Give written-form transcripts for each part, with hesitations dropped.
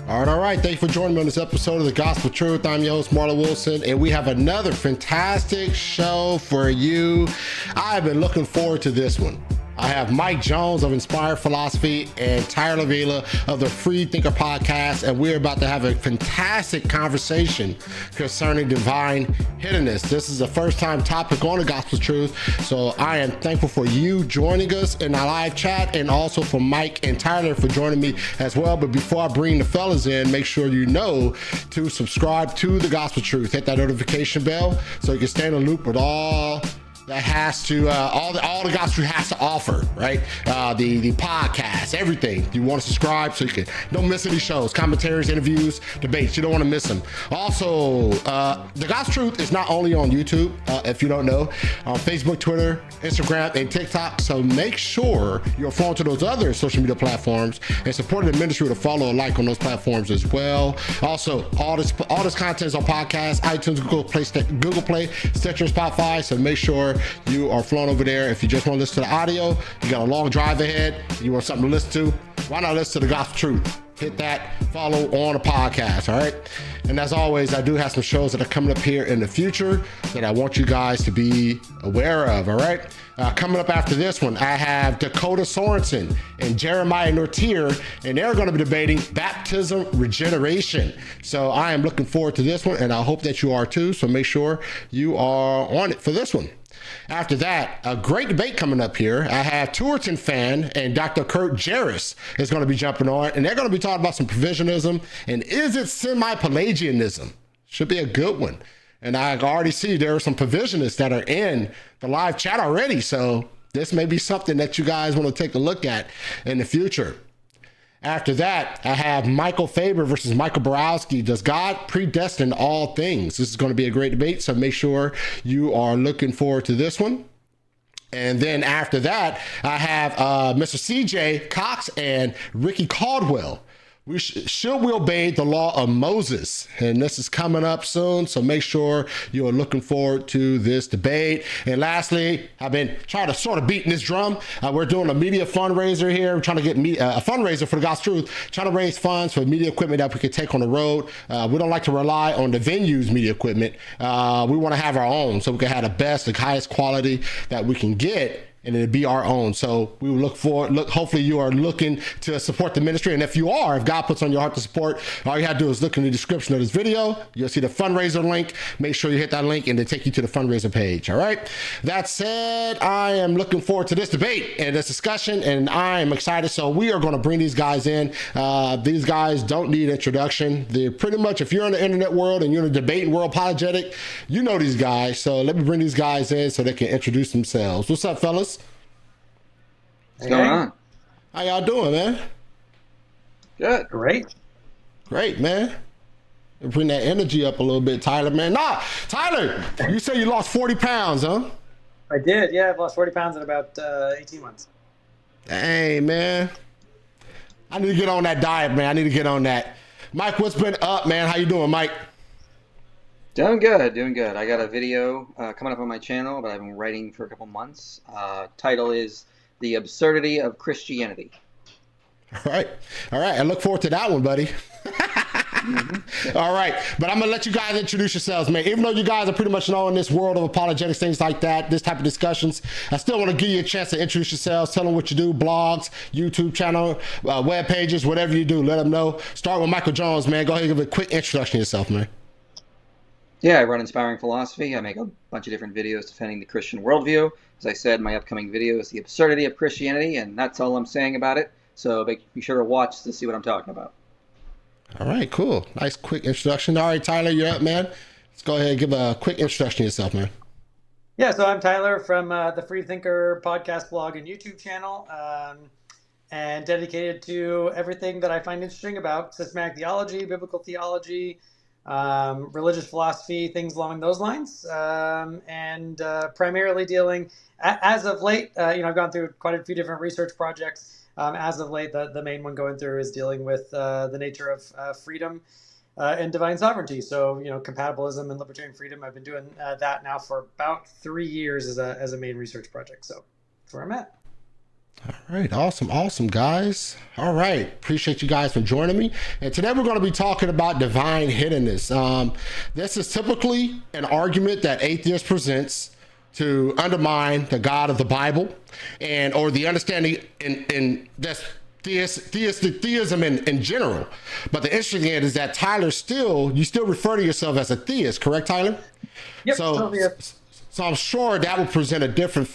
All right. Thank you for joining me on this episode of The Gospel Truth. I'm your host, Marlon Wilson, and we have another fantastic show for you. I've been looking forward to this one. I have Mike Jones of Inspired Philosophy and Tyler Vela of the Free Thinker Podcast, and we're about to have a fantastic conversation concerning divine hiddenness. This is the first time topic on The Gospel Truth, so I am thankful for you joining us in our live chat, and also for Mike and Tyler for joining me as well. But before I bring the fellas in, make sure you know to subscribe to The Gospel Truth. Hit that notification bell so you can stay in the loop with all that has to all the gospel has to offer, right? The podcast, everything. You want to subscribe so you can don't miss any shows, commentaries, interviews, debates. You don't want to miss them. Also, the Gospel Truth is not only on YouTube, if you don't know, on Facebook, Twitter, Instagram, and TikTok. So make sure you're following to those other social media platforms and supporting the ministry with a follow or like on those platforms as well. Also, all this content is on podcasts, iTunes, Google Play, Stitcher, Spotify. So make sure you are flowing over there. If you just want to listen to the audio, you got a long drive ahead, you want something to listen to, why not listen to The Gospel Truth? Hit that follow on the podcast, all right? And as always, I do have some shows that are coming up here in the future that I want you guys to be aware of, all right? Coming up after this one, I have Dakota Sorensen and Jeremiah Nortier, and they're going to be debating baptism regeneration. So I am looking forward to this one, and I hope that you are too. So make sure you are on it for this one. After that, a great debate coming up here. I have Tourton fan and Dr. Kurt Jarris is going to be jumping on, and they're going to be talking about some provisionism and is it semi-Pelagianism? Should be a good one. And I already see there are some provisionists that are in the live chat already, so this may be something that you guys want to take a look at in the future. After that, I have Michael Faber versus Michael Borowski. Does God predestine all things? This is going to be a great debate, so make sure you are looking forward to this one. And then after that, I have Mr. CJ Cox and Ricky Caldwell. Should we obey the law of Moses? And this is coming up soon, so make sure you are looking forward to this debate. And lastly, I've been trying to sort of beating this drum. We're doing a media fundraiser here. We're trying to get a fundraiser for The Gospel Truth, trying to raise funds for media equipment that we can take on the road. We don't like to rely on the venue's media equipment. We want to have our own so we can have the best, the highest quality that we can get, and it'll be our own. So we will hopefully you are looking to support the ministry. And if you are, if God puts on your heart to support, all you have to do is look in the description of this video. You'll see the fundraiser link. Make sure you hit that link and it'll take you to the fundraiser page. All right. That said, I am looking forward to this debate and this discussion, and I am excited. So we are going to bring these guys in. These guys don't need introduction. They're pretty much, if you're in the internet world and you're in the debating world, apologetic, you know these guys. So let me bring these guys in so they can introduce themselves. What's up, fellas? What's going on? How y'all doing, man? Good. Great, man. Bring that energy up a little bit, Tyler, man. Nah, Tyler, you said you lost 40 pounds, huh? I did, yeah. I've lost 40 pounds in about 18 months. Dang, man. I need to get on that diet, man. I need to get on that. Mike, what's been up, man? How you doing, Mike? Doing good. I got a video coming up on my channel that I've been writing for a couple months. Title is The Absurdity of Christianity. All right. I look forward to that one, buddy. Mm-hmm. All right. But I'm going to let you guys introduce yourselves, man. Even though you guys are pretty much known in this world of apologetics, things like that, this type of discussions, I still want to give you a chance to introduce yourselves, tell them what you do, blogs, YouTube channel, web pages, whatever you do, let them know. Start with Michael Jones, man. Go ahead and give a quick introduction to yourself, man. Yeah, I run Inspiring Philosophy. I make a bunch of different videos defending the Christian worldview. As I said, my upcoming video is The Absurdity of Christianity, and that's all I'm saying about it. So be sure to watch to see what I'm talking about. All right, cool. Nice quick introduction. All right, Tyler, you're up, man. Let's go ahead and give a quick introduction to yourself, man. Yeah, so I'm Tyler from the Free Thinker podcast, blog, and YouTube channel, and dedicated to everything that I find interesting about systematic theology, biblical theology, religious philosophy, things along those lines, and primarily dealing, as of late, I've gone through quite a few different research projects. As of late, the main one going through is dealing with the nature of freedom and divine sovereignty. So, compatibilism and libertarian freedom. I've been doing that now for about 3 years as a main research project. So that's where I'm at. All right, awesome, guys. All right, appreciate you guys for joining me. And today we're going to be talking about divine hiddenness. This is typically an argument that atheists presents to undermine the God of the Bible, and or the understanding in that's theism in general. But the interesting thing is that you still refer to yourself as a theist, correct, Tyler? Yep. So, Totally. so I'm sure that would present a different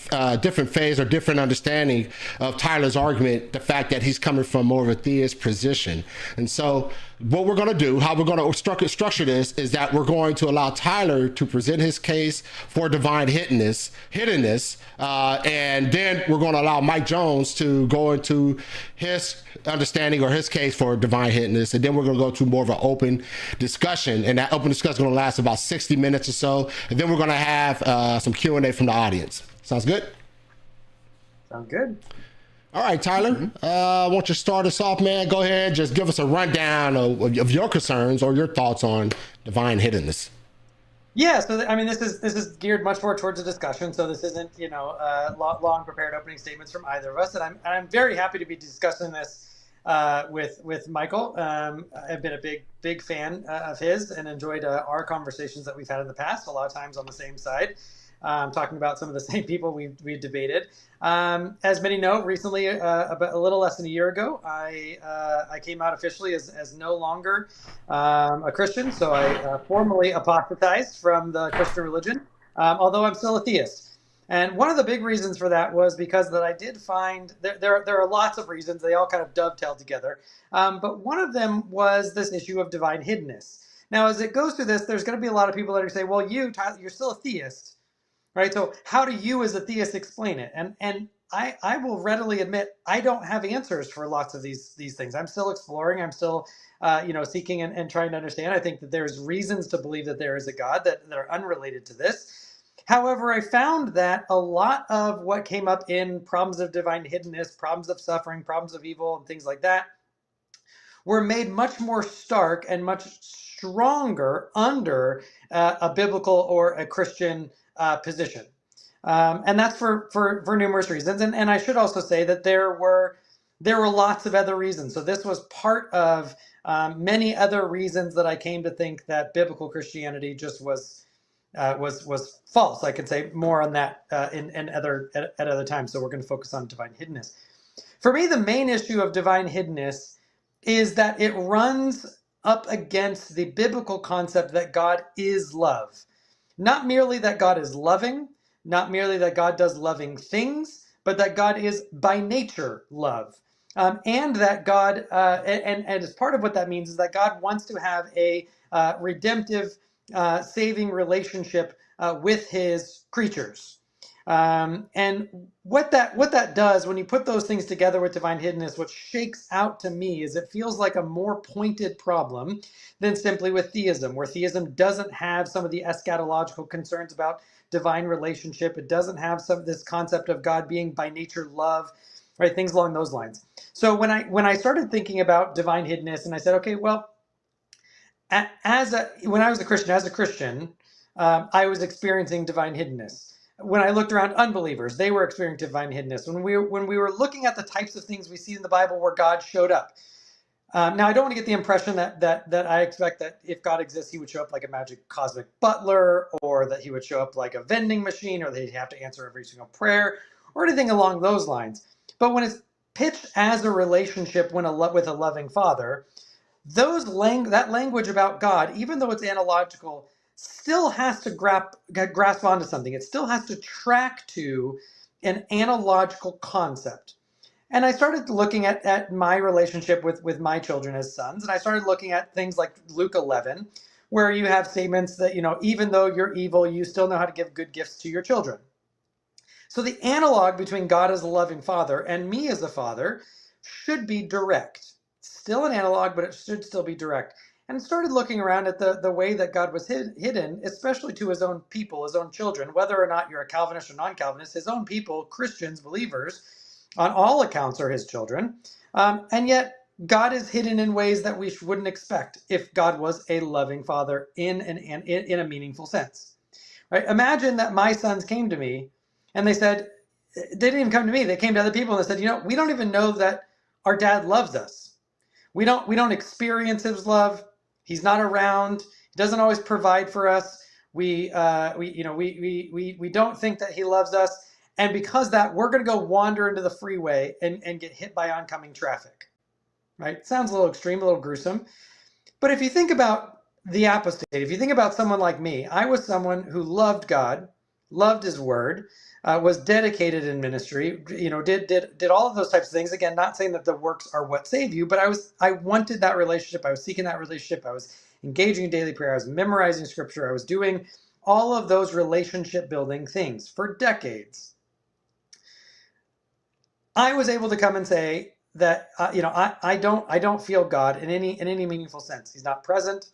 phase or different understanding of Tyler's argument, the fact that he's coming from more of a theist position. And so what we're going to do, how we're going to structure this, is that we're going to allow Tyler to present his case for divine hiddenness, and then we're going to allow Mike Jones to go into his understanding or his case for divine hiddenness, and then we're going to go to more of an open discussion, and that open discussion is going to last about 60 minutes or so, and then we're going to have some Q&A from the audience. Sounds good? Sounds good. All right, Tyler, why don't you start us off, man? Go ahead, just give us a rundown of your concerns or your thoughts on divine hiddenness. Yeah, so I mean, this is geared much more towards a discussion. So this isn't, long prepared opening statements from either of us, and I'm very happy to be discussing this with Michael. I've been a big fan of his and enjoyed our conversations that we've had in the past. A lot of times on the same side, talking about some of the same people we've debated. As many know, recently, about a little less than a year ago, I came out officially as no longer a Christian. So I formally apostatized from the Christian religion, although I'm still a theist. And one of the big reasons for that was because that I did find there are lots of reasons. They all kind of dovetail together. But one of them was this issue of divine hiddenness. Now, as it goes through this, there's going to be a lot of people that are going to say, well, Tyler, you're still a theist. Right. So how do you as a theist explain it? And I will readily admit I don't have answers for lots of these things. I'm still exploring. I'm still seeking and trying to understand. I think that there's reasons to believe that there is a God that are unrelated to this. However, I found that a lot of what came up in problems of divine hiddenness, problems of suffering, problems of evil, and things like that were made much more stark and much stronger under a biblical or a Christian position. And that's for numerous reasons. And I should also say that there were lots of other reasons. So this was part of many other reasons that I came to think that biblical Christianity just was false. I could say more on that at other times. So we're going to focus on divine hiddenness. For me, the main issue of divine hiddenness is that it runs up against the biblical concept that God is love. Not merely that God is loving, not merely that God does loving things, but that God is by nature love. And that God, and as part of what that means is that God wants to have a redemptive, saving relationship with his creatures. And what that does when you put those things together with divine hiddenness, what shakes out to me is it feels like a more pointed problem than simply with theism, where theism doesn't have some of the eschatological concerns about divine relationship. It doesn't have some of this concept of God being by nature love, right? Things along those lines. So when I started thinking about divine hiddenness, and I said, okay, well, when I was a Christian, I was experiencing divine hiddenness. When I looked around unbelievers, they were experiencing divine hiddenness. When we were looking at the types of things we see in the Bible where God showed up. Now, I don't want to get the impression that I expect that if God exists, he would show up like a magic cosmic butler, or that he would show up like a vending machine, or that he'd have to answer every single prayer, or anything along those lines. But when it's pitched as a relationship with a loving father, that language about God, even though it's analogical, still has to grasp onto something. It still has to track to an analogical concept. And I started looking at my relationship with my children as sons, and I started looking at things like Luke 11, where you have statements that, even though you're evil, you still know how to give good gifts to your children. So the analog between God as a loving father and me as a father should be direct. Still an analog, but it should still be direct. And started looking around at the way that God was hidden, especially to his own people, his own children, whether or not you're a Calvinist or non-Calvinist, his own people, Christians, believers, on all accounts are his children. And yet God is hidden in ways that we wouldn't expect if God was a loving father in a meaningful sense. Right? Imagine that my sons came to me and they said, they didn't even come to me. They came to other people and they said, we don't even know that our dad loves us. We don't experience his love. He's not around. He doesn't always provide for us. We don't think that he loves us. And because that, we're going to go wander into the freeway and get hit by oncoming traffic. Right? Sounds a little extreme, a little gruesome. But if you think about the apostate, if you think about someone like me, I was someone who loved God, loved his word, was dedicated in ministry, did all of those types of things. Again, not saying that the works are what save you, but I wanted that relationship. I was seeking that relationship. I was engaging in daily prayer. I was memorizing scripture. I was doing all of those relationship building things for decades. I was able to come and say that I don't feel God in any meaningful sense. He's not present.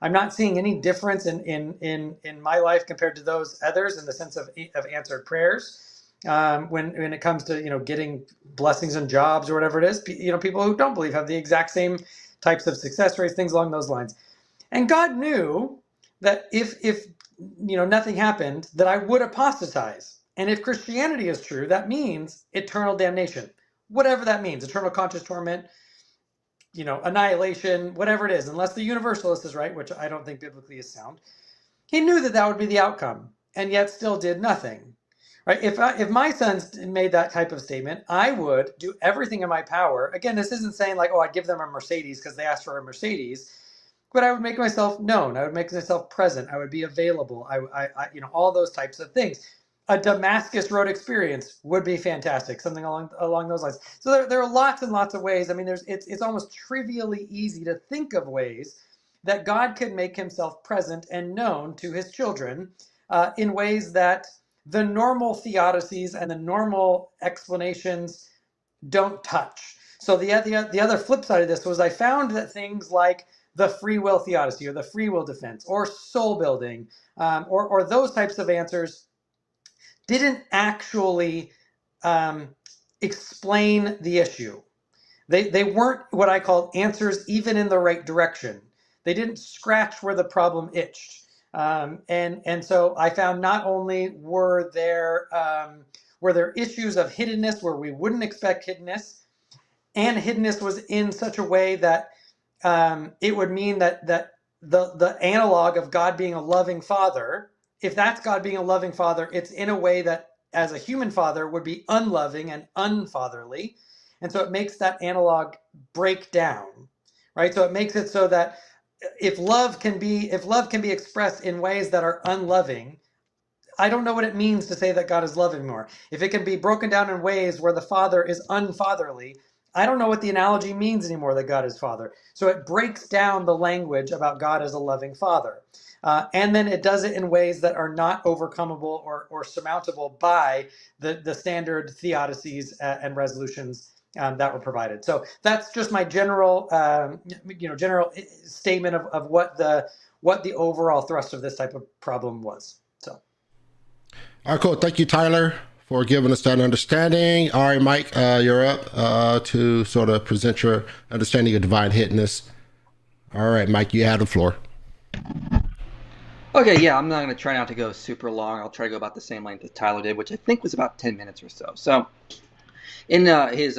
I'm not seeing any difference in my life compared to those others in the sense of answered prayers. When it comes to getting blessings and jobs or whatever it is, people who don't believe have the exact same types of success rates, things along those lines. And God knew that if nothing happened, that I would apostatize. And if Christianity is true, that means eternal damnation. Whatever that means, eternal conscious torment, annihilation, whatever it is, unless the universalist is right, which I don't think biblically is sound. He knew that would be the outcome, and yet still did nothing. Right? If my sons made that type of statement, I would do everything in my power. Again, this isn't saying like, I'd give them a Mercedes because they asked for a Mercedes. But I would make myself known. I would make myself present. I would be available. All those types of things. A Damascus Road experience would be fantastic. Something along those lines. So there are lots and lots of ways. I mean, it's almost trivially easy to think of ways that God could make himself present and known to his children in ways that the normal theodicies and the normal explanations don't touch. So the other flip side of this was I found that things like the free will theodicy or the free will defense or soul building or those types of answers didn't actually explain the issue. They weren't what I call answers even in the right direction. They didn't scratch where the problem itched. And so I found not only were there issues of hiddenness where we wouldn't expect hiddenness, and hiddenness was in such a way that it would mean that the analog of God being a loving father, if that's God being a loving father, it's in a way that as a human father would be unloving and unfatherly. And so it makes that analog break down, right? So it makes it so that if love can be expressed in ways that are unloving, I don't know what it means to say that God is loving more. If it can be broken down in ways where the father is unfatherly, I don't know what the analogy means anymore that God is father. So it breaks down the language about God as a loving father. And then it does it in ways that are not overcomable or surmountable by the standard theodicies and resolutions that were provided. So that's just my general statement of what the overall thrust of this type of problem was. So. All right, cool. Thank you, Tyler, for giving us that understanding. All right, Mike, you're up to sort of present your understanding of divine hiddenness. All right, Mike, you have the floor. Okay, yeah, I'm not going to try not to go super long. I'll try to go about the same length as Tyler did, which I think was about 10 minutes or so. So in his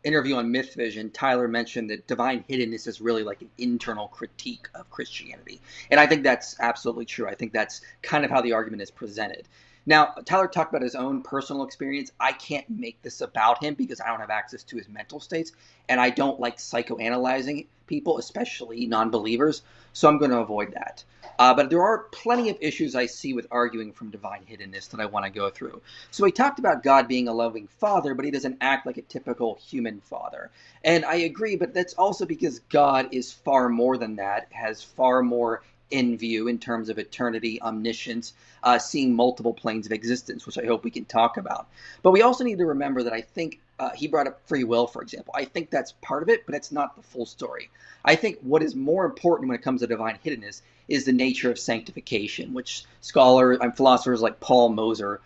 interview on Myth Vision, Tyler mentioned that divine hiddenness is really like an internal critique of Christianity. And I think that's absolutely true. I think that's kind of how the argument is presented. Now, Tyler talked about his own personal experience. I can't make this about him because I don't have access to his mental states, and I don't like psychoanalyzing people, especially non-believers, so I'm going to avoid that. But there are plenty of issues I see with arguing from divine hiddenness that I want to go through. So he talked about God being a loving father, but he doesn't act like a typical human father. And I agree, but that's also because God is far more than that, has far more in view in terms of eternity, omniscience, seeing multiple planes of existence, which I hope we can talk about. But we also need to remember that I think he brought up free will, for example. I think that's part of it, but it's not the full story. I think what is more important when it comes to divine hiddenness is the nature of sanctification, which scholars and philosophers like Paul Moser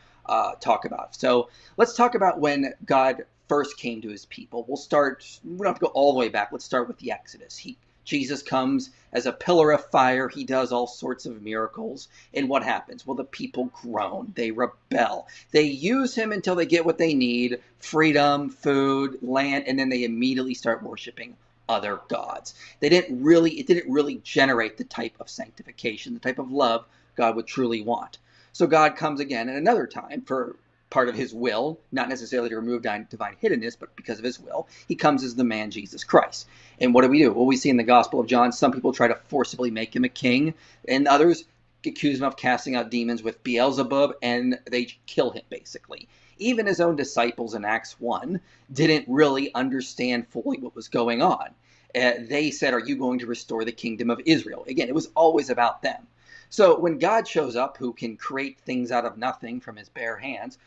talk about. So let's talk about when God first came to his people. We don't have to go all the way back. Let's start with the Exodus. Jesus comes As a pillar of fire, he does all sorts of miracles. And what happens? Well, the people groan. They rebel. They use him until they get what they need, freedom, food, land, and then they immediately start worshiping other gods. It didn't really generate the type of sanctification, the type of love God would truly want. So God comes again at another time for part of his will, not necessarily to remove divine hiddenness, but because of his will. He comes as the man Jesus Christ. And what do? Well, we see in the Gospel of John, some people try to forcibly make him a king, and others accuse him of casting out demons with Beelzebub, and they kill him, basically. Even his own disciples in Acts 1 didn't really understand fully what was going on. They said, are you going to restore the kingdom of Israel? Again, it was always about them. So when God shows up, who can create things out of nothing from his bare hands,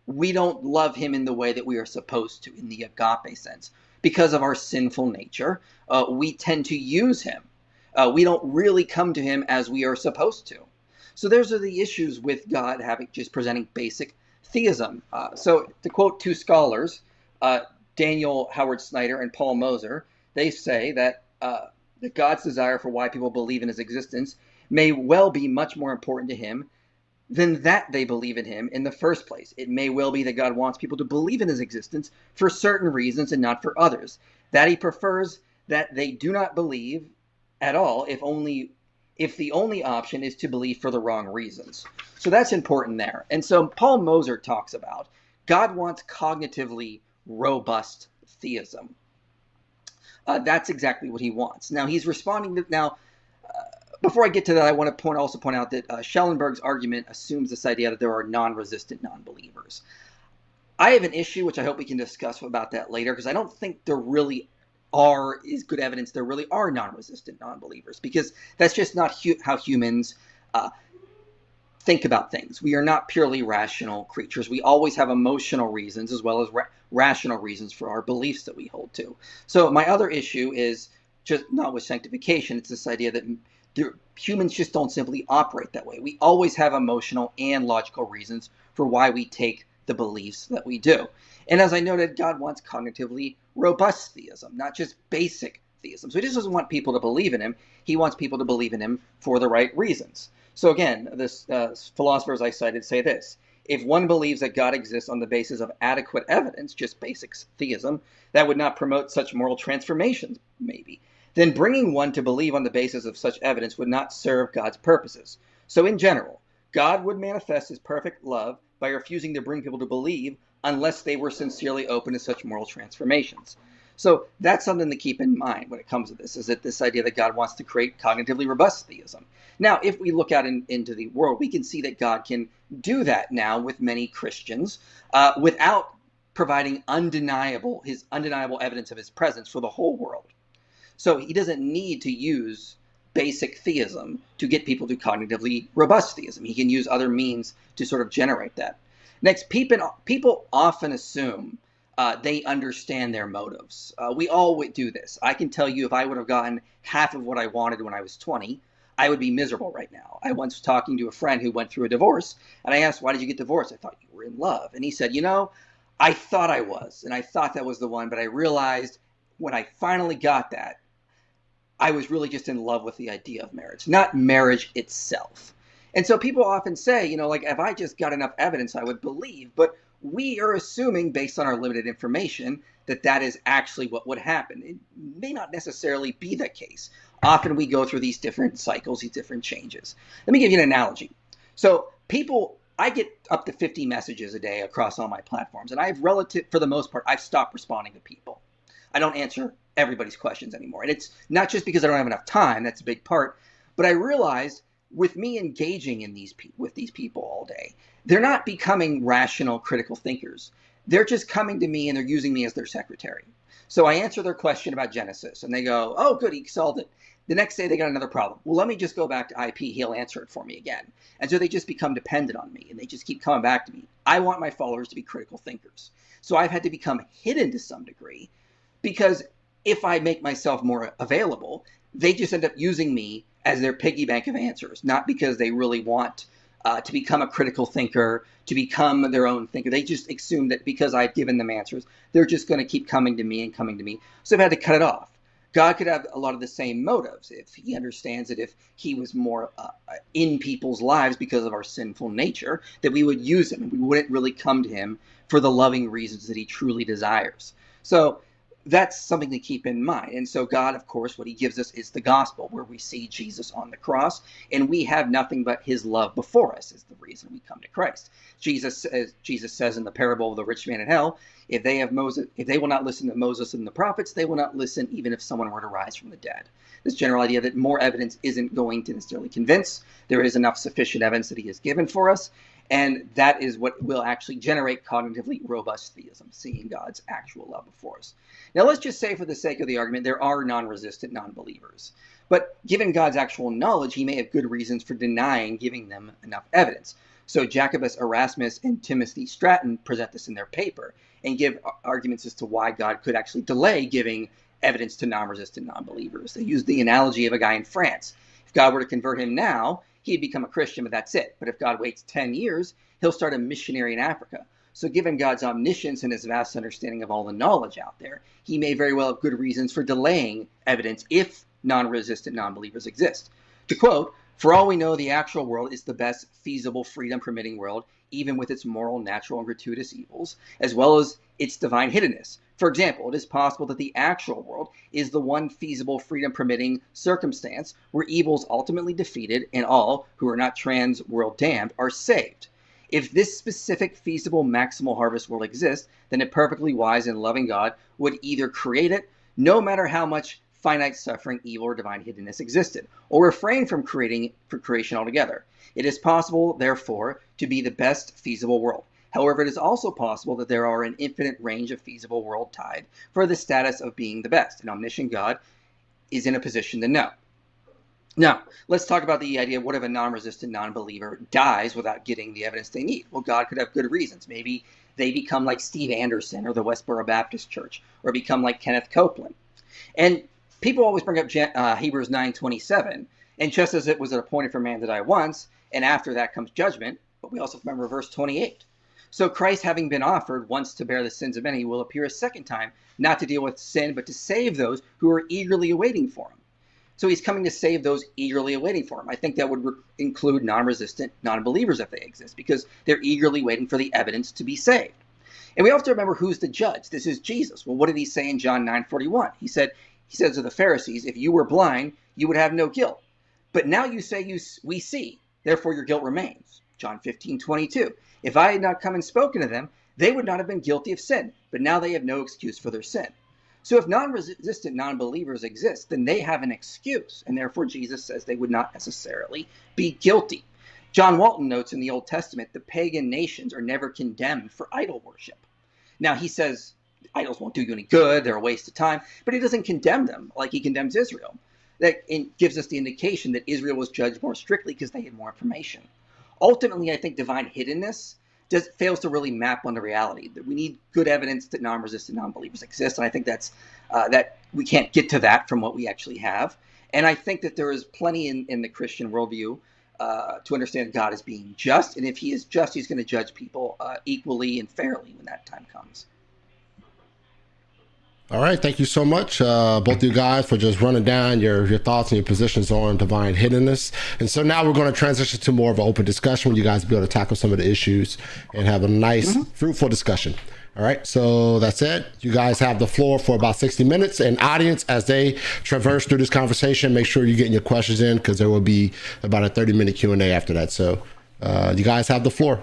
we don't love him in the way that we are supposed to, in the agape sense. Because of our sinful nature, we tend to use him. We don't really come to him as we are supposed to. So those are the issues with God having just presenting basic theism. So to quote two scholars, Daniel Howard Snyder and Paul Moser, they say that God's desire for why people believe in his existence may well be much more important to him than that they believe in him in the first place. It may well be that God wants people to believe in his existence for certain reasons and not for others. That he prefers that they do not believe at all if the only option is to believe for the wrong reasons. So that's important there. And so Paul Moser talks about God wants cognitively robust theism. That's exactly what he wants. Now he's responding to before I get to that, I want to also point out that Schellenberg's argument assumes this idea that there are non-resistant non-believers. I have an issue, which I hope we can discuss about that later, because I don't think there really is good evidence there really are non-resistant non-believers, because that's just not how humans think about things. We are not purely rational creatures. We always have emotional reasons as well as rational reasons for our beliefs that we hold to. So my other issue is just not with sanctification. It's this idea that humans just don't simply operate that way. We always have emotional and logical reasons for why we take the beliefs that we do. And as I noted, God wants cognitively robust theism, not just basic theism. So he just doesn't want people to believe in him. He wants people to believe in him for the right reasons. So again, this philosophers I cited say this: if one believes that God exists on the basis of adequate evidence, just basic theism, that would not promote such moral transformations, maybe. Then bringing one to believe on the basis of such evidence would not serve God's purposes. So in general, God would manifest his perfect love by refusing to bring people to believe unless they were sincerely open to such moral transformations. So that's something to keep in mind when it comes to this, is that this idea that God wants to create cognitively robust theism. Now, if we look out into the world, we can see that God can do that now with many Christians without providing his undeniable evidence of his presence for the whole world. So he doesn't need to use basic theism to get people to cognitively robust theism. He can use other means to sort of generate that. Next, people often assume they understand their motives. We all would do this. I can tell you, if I would have gotten half of what I wanted when I was 20, I would be miserable right now. I once was talking to a friend who went through a divorce, and I asked, why did you get divorced? I thought you were in love. And he said, I thought I was, and I thought that was the one, but I realized when I finally got that, I was really just in love with the idea of marriage, not marriage itself. And so people often say, if I just got enough evidence, I would believe. But we are assuming, based on our limited information, that is actually what would happen. It may not necessarily be the case. Often we go through these different cycles, these different changes. Let me give you an analogy. So I get up to 50 messages a day across all my platforms. And for the most part, I've stopped responding to people. I don't answer everybody's questions anymore. And it's not just because I don't have enough time, that's a big part, but I realized with me engaging with these people all day, they're not becoming rational, critical thinkers. They're just coming to me and they're using me as their secretary. So I answer their question about Genesis and they go, oh, good, he solved it. The next day they got another problem. Well, let me just go back to IP. He'll answer it for me again. And so they just become dependent on me and they just keep coming back to me. I want my followers to be critical thinkers. So I've had to become hidden to some degree, because if I make myself more available, they just end up using me as their piggy bank of answers, not because they really want to become a critical thinker, to become their own thinker. They just assume that because I've given them answers, they're just going to keep coming to me and coming to me. So I've had to cut it off. God could have a lot of the same motives if he understands that if he was more in people's lives because of our sinful nature, that we would use him and we wouldn't really come to him for the loving reasons that he truly desires. So that's something to keep in mind. And so God, of course, what he gives us is the gospel, where we see Jesus on the cross, and we have nothing but his love before us is the reason we come to Christ. Jesus says in the parable of the rich man in hell, if they will not listen to Moses and the prophets, they will not listen even if someone were to rise from the dead. This general idea that more evidence isn't going to necessarily convince. There is enough sufficient evidence that he has given for us. And that is what will actually generate cognitively robust theism, seeing God's actual love before us. Now, let's just say for the sake of the argument, there are non-resistant non-believers. But given God's actual knowledge, he may have good reasons for denying giving them enough evidence. So Jacobus Erasmus and Timothy Stratton present this in their paper and give arguments as to why God could actually delay giving evidence to non-resistant non-believers. They use the analogy of a guy in France. If God were to convert him now, he'd become a Christian, but that's it. But if God waits 10 years, he'll start a missionary in Africa. So given God's omniscience and his vast understanding of all the knowledge out there, he may very well have good reasons for delaying evidence if non-resistant non-believers exist. To quote, "For all we know, the actual world is the best feasible freedom-permitting world, even with its moral, natural, and gratuitous evils, as well as its divine hiddenness. For example, it is possible that the actual world is the one feasible freedom-permitting circumstance where evil is ultimately defeated and all who are not trans-world damned are saved. If this specific feasible maximal harvest world exists, then a perfectly wise and loving God would either create it, no matter how much finite suffering, evil, or divine hiddenness existed, or refrain from creation altogether. It is possible, therefore, to be the best feasible world. However, it is also possible that there are an infinite range of feasible world tied for the status of being the best. An omniscient God is in a position to know." Now, let's talk about the idea, what if a non-resistant non-believer dies without getting the evidence they need? Well, God could have good reasons. Maybe they become like Steve Anderson or the Westboro Baptist Church, or become like Kenneth Copeland. And people always bring up Hebrews 9:27, and just as it was appointed for man to die once, and after that comes judgment, but we also remember verse 28. So Christ, having been offered once to bear the sins of many, will appear a second time, not to deal with sin, but to save those who are eagerly awaiting for him. So he's coming to save those eagerly awaiting for him. I think that would include non-resistant non-believers if they exist, because they're eagerly waiting for the evidence to be saved. And we have to remember who's the judge. This is Jesus. Well, what did he say in John 9:41? He said to the Pharisees, if you were blind, you would have no guilt. But now you say we see, therefore your guilt remains. John 15:22. If I had not come and spoken to them, they would not have been guilty of sin, but now they have no excuse for their sin. So if non-resistant non-believers exist, then they have an excuse, and therefore Jesus says they would not necessarily be guilty. John Walton notes in the Old Testament, the pagan nations are never condemned for idol worship. Now he says idols won't do you any good, they're a waste of time, but he doesn't condemn them like he condemns Israel. That gives us the indication that Israel was judged more strictly because they had more information. Ultimately, I think divine hiddenness fails to really map on the reality. That we need good evidence that non-resistant non-believers exist, and I think that we can't get to that from what we actually have. And I think that there is plenty in the Christian worldview to understand God as being just, and if he is just, he's going to judge people equally and fairly when that time comes. All right, thank you so much, both of you guys, for just running down your thoughts and your positions on divine hiddenness. And so now we're going to transition to more of an open discussion where you guys will be able to tackle some of the issues and have a nice, fruitful discussion. All right, so that's it. You guys have the floor for about 60 minutes. And audience, as they traverse through this conversation, make sure you're getting your questions in, because there will be about a 30-minute Q&A after that. So you guys have the floor.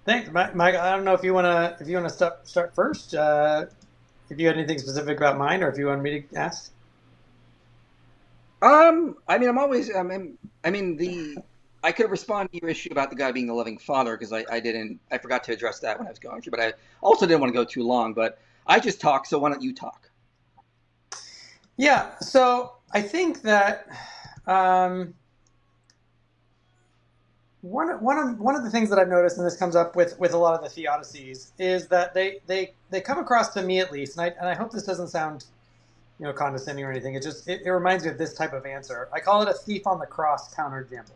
Thanks, Mike. I don't know if you want to start first. If you had anything specific about mine, or if you want me to ask. I could respond to your issue about the guy being the loving father, because I forgot to address that when I was going through, but I also didn't want to go too long. But I just talked, so why don't you talk? Yeah. So I think that. One of the things that I've noticed, and this comes up with a lot of the theodicies, is that they come across, to me at least, and I hope this doesn't sound condescending or anything. It reminds me of this type of answer. I call it a thief on the cross counterexample.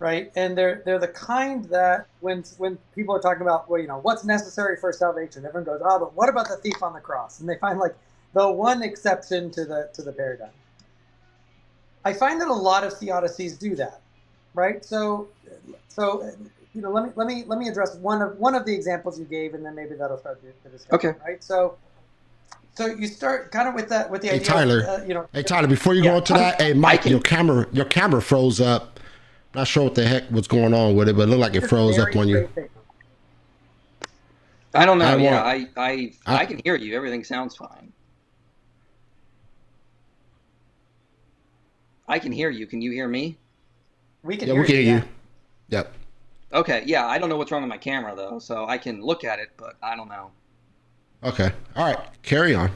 right? And they're the kind that when people are talking about, well, what's necessary for salvation, everyone goes, oh, but what about the thief on the cross? And they find like the one exception to the paradigm. I find that a lot of theodicies do that, right? So let me address one of the examples you gave, and then maybe that'll start the discussion, Okay. right? So you start kind of with the Hey idea Tyler, of, hey Tyler, before you go into that, hey Mike, your camera froze up. Not sure what the heck was going on with it, but it looked like it froze up on you. I don't know. I can hear you. Everything sounds fine. I can hear you. Can you hear me? We can hear you. Yeah. Yep. Okay. Yeah. I don't know what's wrong with my camera though, so I can look at it, but I don't know. Okay. All right. Carry on.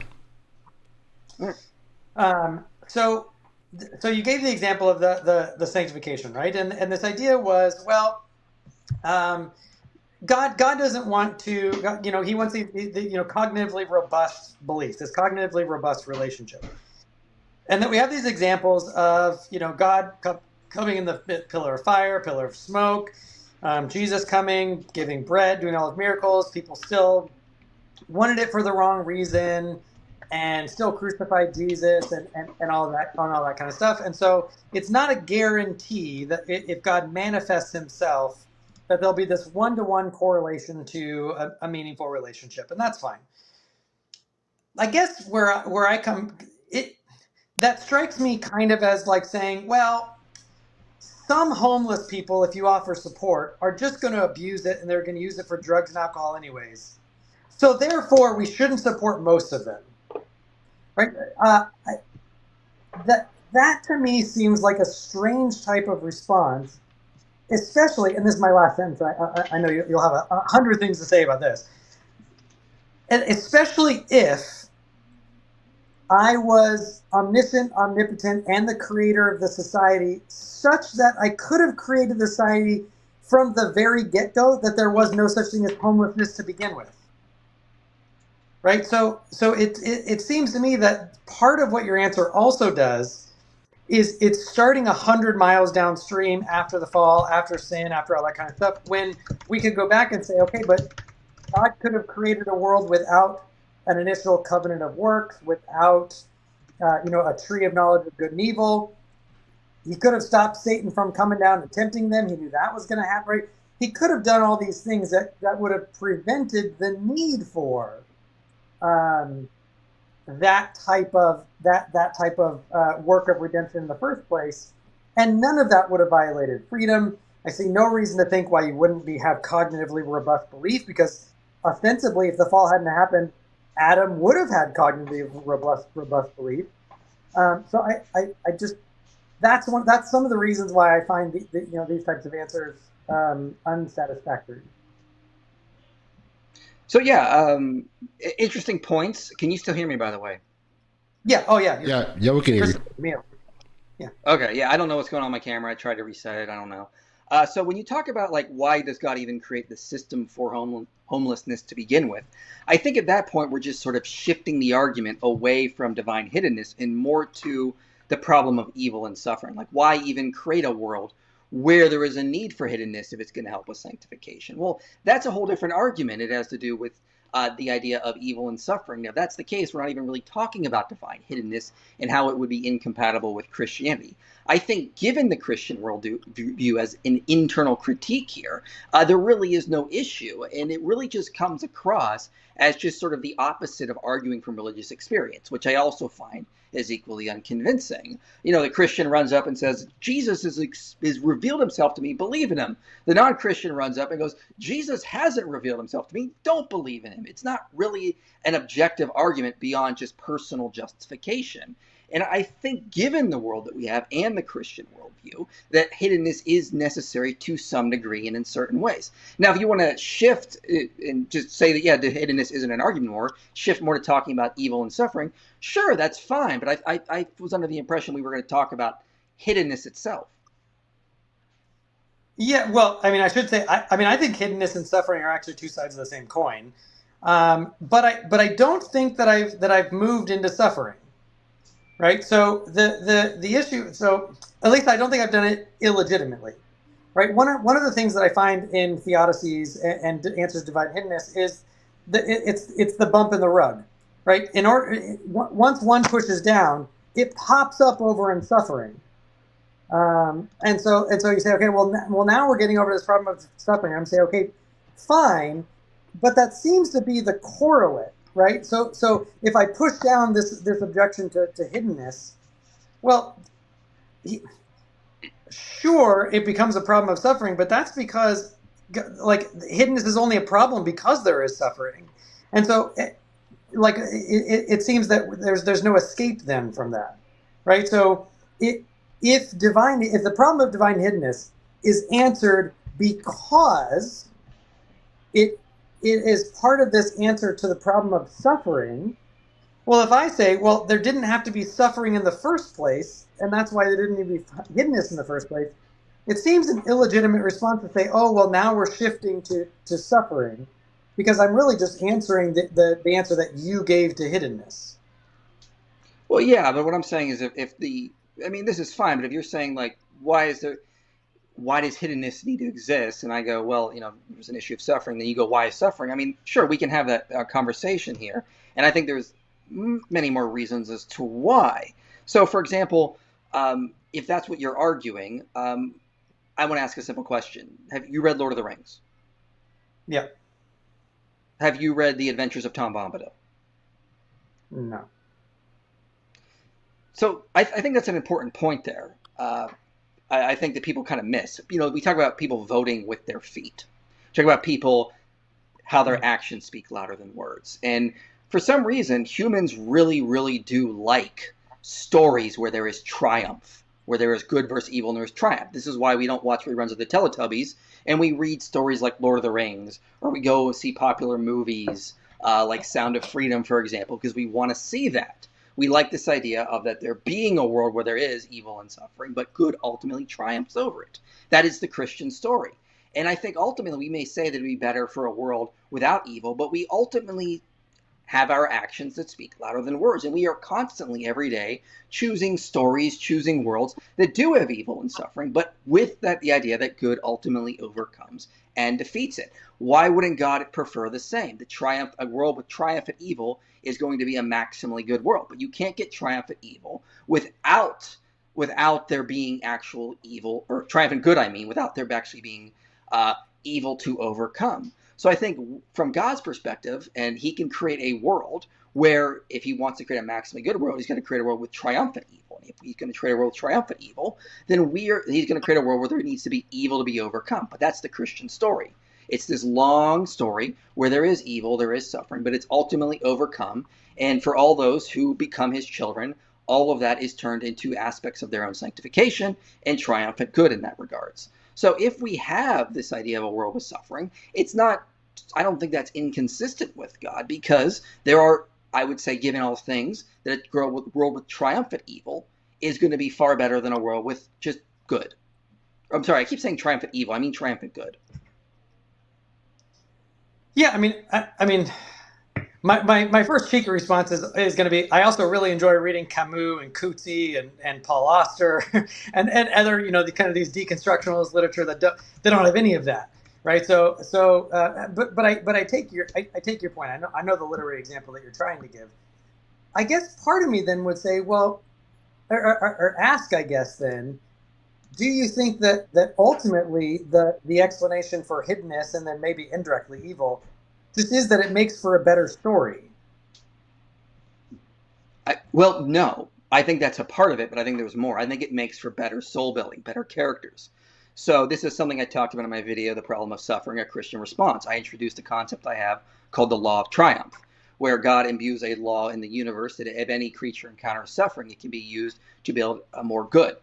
So you gave the example of the sanctification, right? And this idea was, well, God doesn't want to, he wants the cognitively robust belief, this cognitively robust relationship. And that we have these examples of, God coming in the pillar of fire, pillar of smoke, Jesus coming, giving bread, doing all his miracles. People still wanted it for the wrong reason and still crucified Jesus and all that kind of stuff. And so it's not a guarantee that if God manifests himself, that there'll be this one-to-one correlation to a meaningful relationship. And that's fine. I guess where I come, that strikes me kind of as like saying, well, some homeless people, if you offer support, are just going to abuse it and they're going to use it for drugs and alcohol anyways. So therefore, we shouldn't support most of them, right? That to me seems like a strange type of response, especially, and this is my last sentence. I know you'll have 100 things to say about this, and especially if I was omniscient, omnipotent, and the creator of the society, such that I could have created the society from the very get-go, that there was no such thing as homelessness to begin with. Right? So it seems to me that part of what your answer also does is it's starting 100 miles downstream after the fall, after sin, after all that kind of stuff, when we could go back and say, okay, but God could have created a world without an initial covenant of works, without a tree of knowledge of good and evil. He could have stopped Satan from coming down and tempting them. He knew that was going to happen. Right? He could have done all these things that would have prevented the need for that type of work of redemption in the first place, and none of that would have violated freedom. I see no reason to think why you wouldn't have cognitively robust belief, because ostensibly, if the fall hadn't happened, Adam would have had cognitively robust belief. So I just that's some of the reasons why I find these types of answers unsatisfactory. So yeah, interesting points. Can you still hear me, by the way? Yeah. Oh yeah. Yeah. We can hear you. Yeah. Okay. Yeah. I don't know what's going on with my camera. I tried to reset it. I don't know. So when you talk about like why does God even create the system for homelessness to begin with, I think at that point we're just sort of shifting the argument away from divine hiddenness and more to the problem of evil and suffering. Like, why even create a world where there is a need for hiddenness if it's going to help with sanctification? Well, that's a whole different argument. It has to do with the idea of evil and suffering. Now, if that's the case, we're not even really talking about divine hiddenness and how it would be incompatible with Christianity. I think given the Christian worldview as an internal critique here, there really is no issue. And it really just comes across as just sort of the opposite of arguing from religious experience, which I also find is equally unconvincing. The Christian runs up and says, Jesus is revealed himself to me, believe in him. The non-Christian runs up and goes, Jesus hasn't revealed himself to me, don't believe in him. It's not really an objective argument beyond just personal justification. And I think given the world that we have and the Christian worldview, that hiddenness is necessary to some degree and in certain ways. Now, if you want to shift and just say that, yeah, the hiddenness isn't an argument more, shift more to talking about evil and suffering, sure, that's fine. But I was under the impression we were going to talk about hiddenness itself. Yeah, well, I mean, I should say, I think hiddenness and suffering are actually two sides of the same coin. But I don't think that I've moved into suffering. Right. So the issue. So at least I don't think I've done it illegitimately. right? One of the things that I find in theodicies and answers to divine hiddenness is that it's the bump in the rug, right? In order, once one pushes down, it pops up over in suffering. And so you say, okay, well now we're getting over this problem of suffering. I'm saying, okay, fine, but that seems to be the correlate, right? So if I push down this objection to hiddenness, well, sure, it becomes a problem of suffering, but that's because like hiddenness is only a problem because there is suffering, and so it seems that there's no escape then from that, right? So if the problem of divine hiddenness is answered because it is part of this answer to the problem of suffering, well, if I say, well, there didn't have to be suffering in the first place, and that's why there didn't need to be hiddenness in the first place, it seems an illegitimate response to say, oh, well, now we're shifting to suffering, because I'm really just answering the answer that you gave to hiddenness. Well, yeah, but what I'm saying is I mean, this is fine, but if you're saying, like, why does hiddenness need to exist? And I go, well, there's an issue of suffering. Then you go, why is suffering? I mean, sure, we can have that conversation here. And I think there's many more reasons as to why. So, for example, if that's what you're arguing, I want to ask a simple question. Have you read Lord of the Rings? Yeah. Have you read The Adventures of Tom Bombadil? No. So I think that's an important point there. I think that people kind of miss. We talk about people voting with their feet. Talk about people, how their actions speak louder than words. And for some reason, humans really, really do like stories where there is triumph, where there is good versus evil and there is triumph. This is why we don't watch reruns of the Teletubbies and we read stories like Lord of the Rings, or we go see popular movies like Sound of Freedom, for example, because we want to see that. We like this idea of that there being a world where there is evil and suffering, but good ultimately triumphs over it. That is the Christian story. And I think ultimately we may say that it would be better for a world without evil, but we ultimately have our actions that speak louder than words. And we are constantly, every day, choosing stories, choosing worlds that do have evil and suffering, but with the idea that good ultimately overcomes and defeats it. Why wouldn't God prefer the same? A world with triumphant evil is going to be a maximally good world. But you can't get triumphant evil without there being actual evil, or triumphant good, without there actually being evil to overcome. So I think from God's perspective, and he can create a world where if he wants to create a maximally good world, he's going to create a world with triumphant evil. And if he's going to create a world with triumphant evil, then he's going to create a world where there needs to be evil to be overcome. But that's the Christian story. It's this long story where there is evil, there is suffering, but it's ultimately overcome. And for all those who become his children, all of that is turned into aspects of their own sanctification and triumphant good in that regards. So if we have this idea of a world with suffering, I don't think that's inconsistent with God, because there are, I would say, given all things, that a world with triumphant evil is going to be far better than a world with just good. I'm sorry, I keep saying triumphant evil. I mean triumphant good. Yeah, I mean, my first cheeky response is going to be, I also really enjoy reading Camus and Coetzee and Paul Auster and other, the kind of these deconstructionalist literature that don't have any of that, right? But I take your point. I know the literary example that you're trying to give. I guess part of me then would say, well, or ask, I guess then, do you think that ultimately the explanation for hiddenness, and then maybe indirectly evil, just is that it makes for a better story? Well, no. I think that's a part of it, but I think there's more. I think it makes for better soul building, better characters. So this is something I talked about in my video, The Problem of Suffering, A Christian Response. I introduced a concept I have called the law of triumph, where God imbues a law in the universe that if any creature encounters suffering, it can be used to build a more good.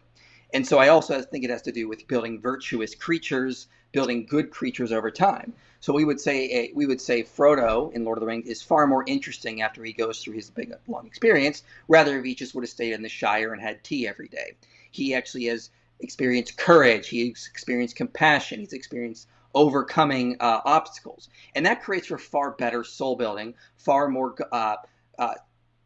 And so I also think it has to do with building virtuous creatures, building good creatures over time. So we would say Frodo in Lord of the Rings is far more interesting after he goes through his big long experience, rather if he just would have stayed in the Shire and had tea every day. He actually has experienced courage, he's experienced compassion, he's experienced overcoming obstacles. And that creates for far better soul building, far more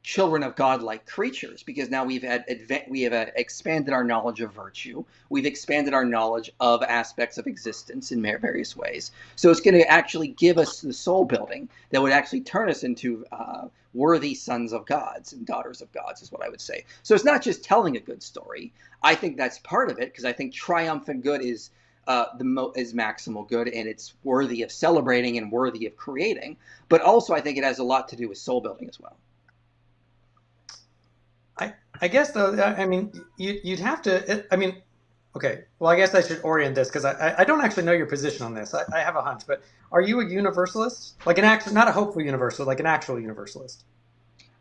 children of God-like creatures, because now we have expanded our knowledge of virtue. We've expanded our knowledge of aspects of existence in various ways. So it's going to actually give us the soul building that would actually turn us into worthy sons of gods and daughters of gods, is what I would say. So it's not just telling a good story. I think that's part of it, because I think triumphant good is maximal good, and it's worthy of celebrating and worthy of creating. But also, I think it has a lot to do with soul building as well. I guess, though, I mean, you'd have to, I mean, okay, well, I guess I should orient this, because I don't actually know your position on this. I have a hunch, but are you a universalist? Like not a hopeful universalist, like an actual universalist?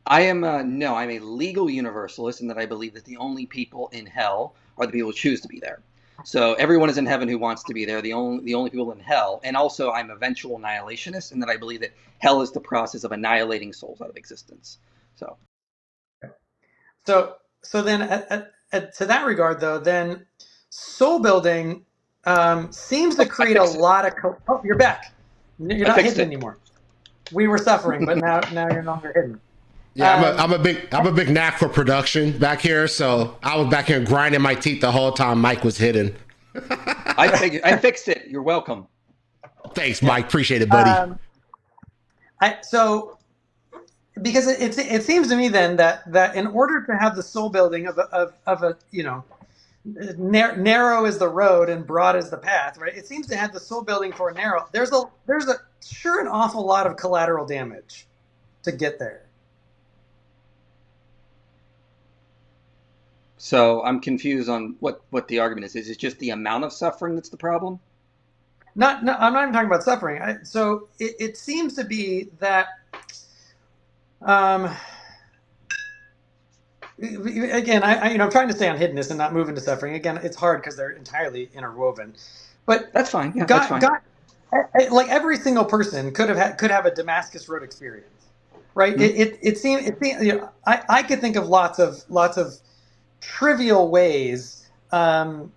I am, no, I'm a legal universalist, in that I believe that the only people in hell are the people who choose to be there. So everyone is in heaven who wants to be there. The only people in hell, and also I'm a eventual annihilationist, in that I believe that hell is the process of annihilating souls out of existence. So. So then, to that regard, though, then soul building seems to create a lot of. Oh, you're back. You're not hidden anymore. We were suffering, but now you're no longer hidden. Yeah, I'm a big knack for production back here, so I was back here grinding my teeth the whole time Mike was hidden. I fixed it. You're welcome. Thanks, Mike. Appreciate it, buddy. Because it seems to me then that in order to have the soul building of a narrow is the road and broad is the path, right? It seems to have the soul building for a narrow. There's a sure an awful lot of collateral damage to get there. So I'm confused on what the argument is. Is it just the amount of suffering that's the problem? No, I'm not even talking about suffering. So it seems to be that. Again, I'm trying to stay on hiddenness and not move into suffering. Again, it's hard because they're entirely interwoven. But that's fine. Yeah, that's fine. God, like every single person could have a Damascus Road experience, right? Mm-hmm. It seems I could think of lots of trivial ways that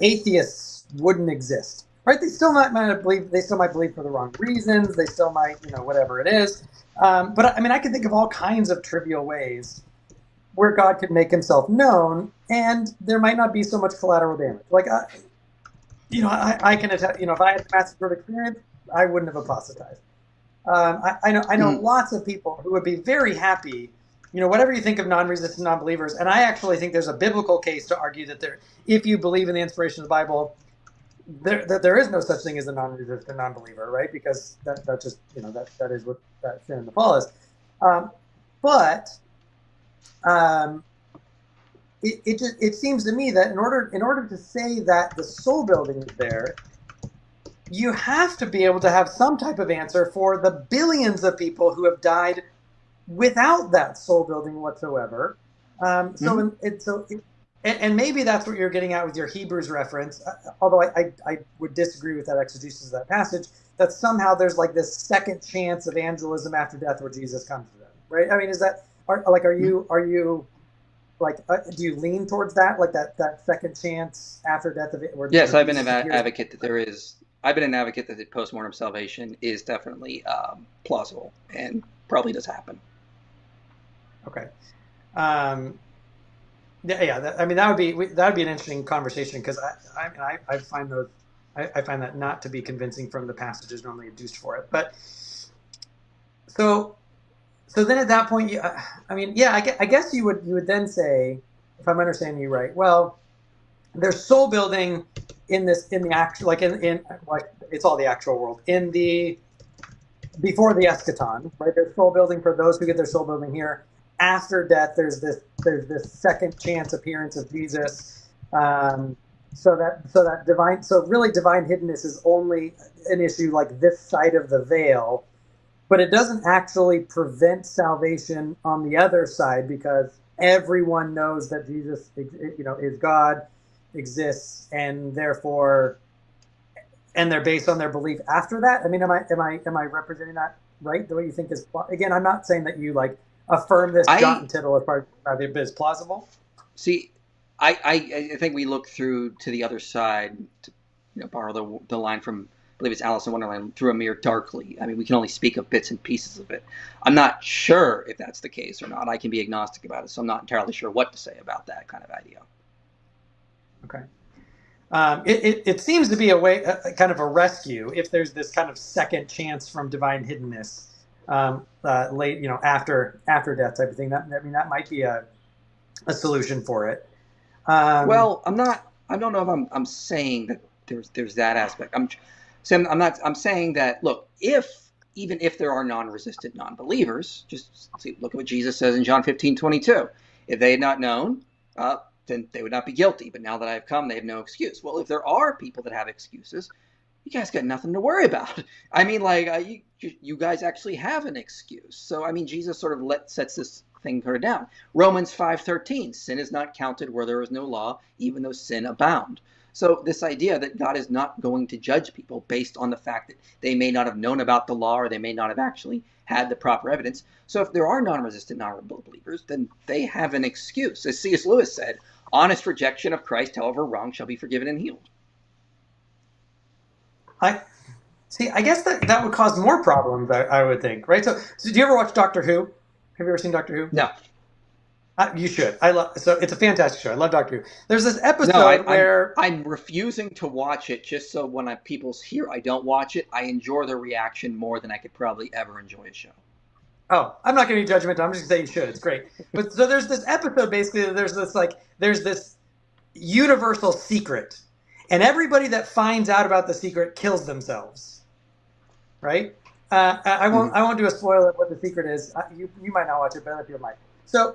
atheists wouldn't exist. Right, they still might believe. They still might believe for the wrong reasons. They still might, whatever it is. But I mean, I can think of all kinds of trivial ways where God could make Himself known, and there might not be so much collateral damage. Like, I can attest. If I had the Master Road experience, I wouldn't have apostatized. I know lots of people who would be very happy. Whatever you think of non-resistant non-believers, and I actually think there's a biblical case to argue that if you believe in the inspiration of the Bible, there is no such thing as a non-resistant non-believer, right? Because that just that is what that sin in the fall is. But it seems to me that in order to say that the soul building is there, you have to be able to have some type of answer for the billions of people who have died without that soul building whatsoever. And maybe that's what you're getting at with your Hebrews reference, although I would disagree with that exegesis of that passage, that somehow there's like this second chance evangelism after death where Jesus comes to them, right? I mean, are you do you lean towards that, like that second chance after death of it? Yes, I've been an advocate that I've been an advocate that the post-mortem salvation is definitely plausible and probably does happen. Okay. Yeah. That would be an interesting conversation, because I find that not to be convincing from the passages normally adduced for it. But so then at that point, I guess you would then say, if I'm understanding you right, well, there's soul building in the actual, like in it's all the actual world before the eschaton, right? There's soul building for those who get their soul building here. After death, there's this second chance appearance of Jesus, so really divine hiddenness is only an issue like this side of the veil, but it doesn't actually prevent salvation on the other side, because everyone knows that Jesus, is God, exists, and therefore, and they're based on their belief after that. I mean, am I representing that right? The way you think is, again, I'm not saying that you affirm this jot and tittle as part of it is plausible. See, I think we look through to the other side, to borrow the line from believe it's Alice in Wonderland, through a mirror darkly. I mean, we can only speak of bits and pieces of it. I'm not sure if that's the case or not. I can be agnostic about it, so I'm not entirely sure what to say about that kind of idea. Okay. It seems to be a way, kind of a rescue, if there's this kind of second chance from divine hiddenness, late, after death type of thing. That might be a solution for it. Well, I don't know if I'm saying that there's that aspect. I'm saying that, look, even if there are non-resistant non-believers, just look at what Jesus says in John 15:22. If they had not known, then they would not be guilty. But now that I have come, they have no excuse. Well, if there are people that have excuses, you guys got nothing to worry about. I mean, like, you guys actually have an excuse. So, I mean, Jesus sort of sets this thing her down. Romans 5:13, sin is not counted where there is no law, even though sin abound. So this idea that God is not going to judge people based on the fact that they may not have known about the law or they may not have actually had the proper evidence. So if there are non-resistant non-believers, then they have an excuse. As C.S. Lewis said, honest rejection of Christ, however wrong, shall be forgiven and healed. I guess that would cause more problems, I would think, right? So do you ever watch Doctor Who? Have you ever seen Doctor Who? No. You should. So it's a fantastic show. I love Doctor Who. There's this episode where I'm refusing to watch it just so when people hear I don't watch it, I enjoy the reaction more than I could probably ever enjoy a show. Oh, I'm not going to be judgmental. I'm just going to say you should. It's great. But so there's this episode basically. There's this universal secret, and everybody that finds out about the secret kills themselves. Right? I won't do a spoiler of what the secret is. You might not watch it, but other people might. So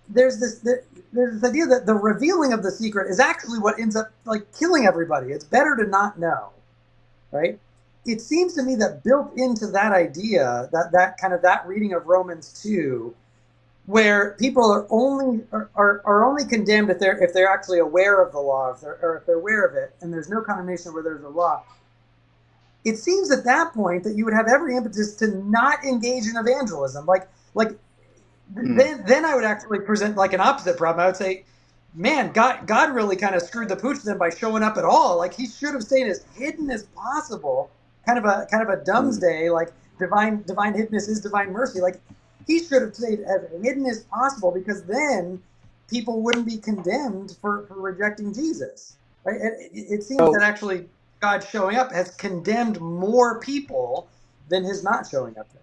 there's this idea that the revealing of the secret is actually what ends up like killing everybody. It's better to not know, right? It seems to me that built into that idea, that kind of that reading of Romans 2, where people are only condemned if they're actually aware of the law, if they're aware of it, and there's no condemnation where there's a law. It seems at that point that you would have every impetus to not engage in evangelism, Then I would actually present like an opposite problem. I would say, man, God really kind of screwed the pooch then by showing up at all. Like he should have stayed as hidden as possible. Kind of a doomsday, like divine hiddenness is divine mercy. Like he should have stayed as hidden as possible because then people wouldn't be condemned for rejecting Jesus. Right? It seems that actually God showing up has condemned more people than his not showing up there.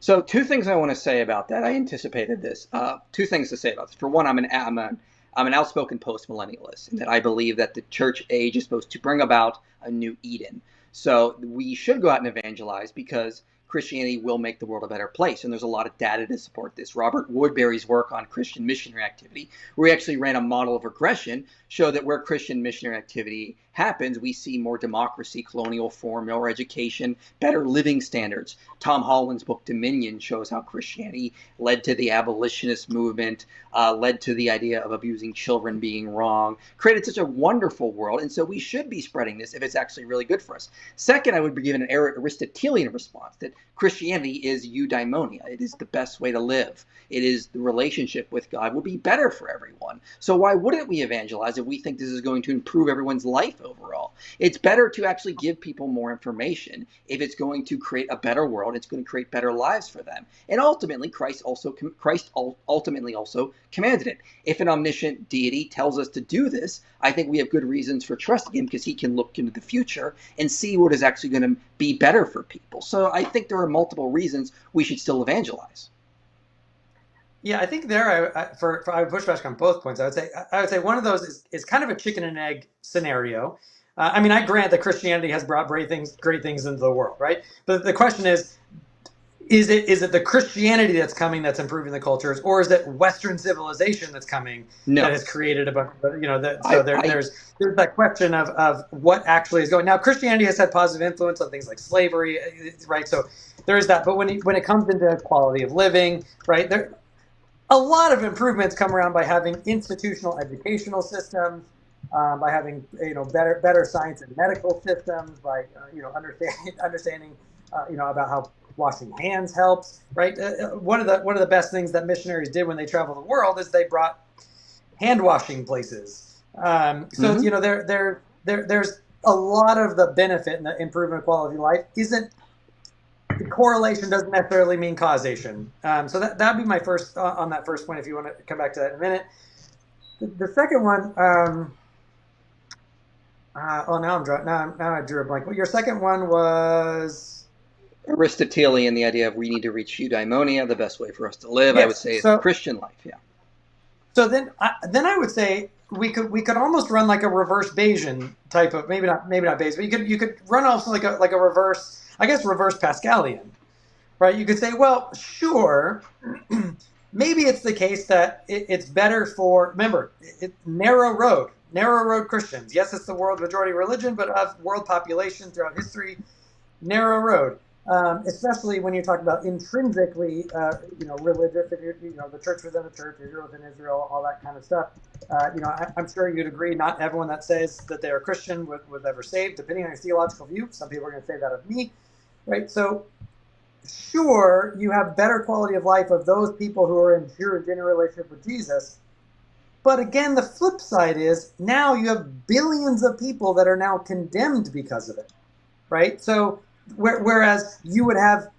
So two things I want to say about that. I anticipated this. Two things to say about this. For one, I'm an outspoken post-millennialist, in that I believe that the church age is supposed to bring about a new Eden. So we should go out and evangelize because Christianity will make the world a better place. And there's a lot of data to support this. Robert Woodbury's work on Christian missionary activity, where he actually ran a model of regression, showed that where Christian missionary activity happens, we see more democracy, colonial form, more education, better living standards. Tom Holland's book Dominion shows how Christianity led to the abolitionist movement, led to the idea of abusing children being wrong, created such a wonderful world. And so we should be spreading this if it's actually really good for us. Second, I would be given an Aristotelian response that Christianity is eudaimonia. It is the best way to live. It is the relationship with God will be better for everyone. So why wouldn't we evangelize if we think this is going to improve everyone's life overall? It's better to actually give people more information if it's going to create a better world. It's going to create better lives for them. And ultimately, Christ ultimately also commanded it. If an omniscient deity tells us to do this, I think we have good reasons for trusting him because he can look into the future and see what is actually going to be better for people. So I think there are multiple reasons we should still evangelize. Yeah, I think there I would push back on both points. I would say one of those is kind of a chicken and egg scenario. I mean, I grant that Christianity has brought great things into the world, right? But the question is it the Christianity that's coming that's improving the cultures, or is it Western civilization that's coming that has created a bunch of, there's that question of what actually is going. Now, Christianity has had positive influence on things like slavery, right? So there's that. But when it comes into quality of living, right, a lot of improvements come around by having institutional educational systems, by having better science and medical systems, by understanding about how washing hands helps. Right, one of the best things that missionaries did when they traveled the world is they brought hand washing places. So there's a lot of the benefit and the improvement of quality of life isn't, the correlation doesn't necessarily mean causation. So that'd be my first on that first point. If you want to come back to that in a minute. The second one. Now I'm drawing. Now I drew a blank. Well, your second one was Aristotelian, the idea of we need to reach eudaimonia, the best way for us to live. yes. I would say is the Christian life. Yeah. So then I would say we could almost run like a reverse Bayesian type of, maybe not Bayes, but you could run also like a reverse, I guess, reverse Pascalian, right? You could say, well, sure, maybe it's the case that it's better for, remember, narrow road Christians. Yes, it's the world majority religion, but of world population throughout history, narrow road. Especially when you're talking about intrinsically, religious, if you're, the church within the church, Israel within Israel, all that kind of stuff. I'm sure you'd agree, not everyone that says that they are Christian was ever saved, depending on your theological view. Some people are going to say that of me, right? So, sure, you have better quality of life of those people who are in pure and genuine relationship with Jesus. But again, the flip side is now you have billions of people that are now condemned because of it, right? So, whereas you would have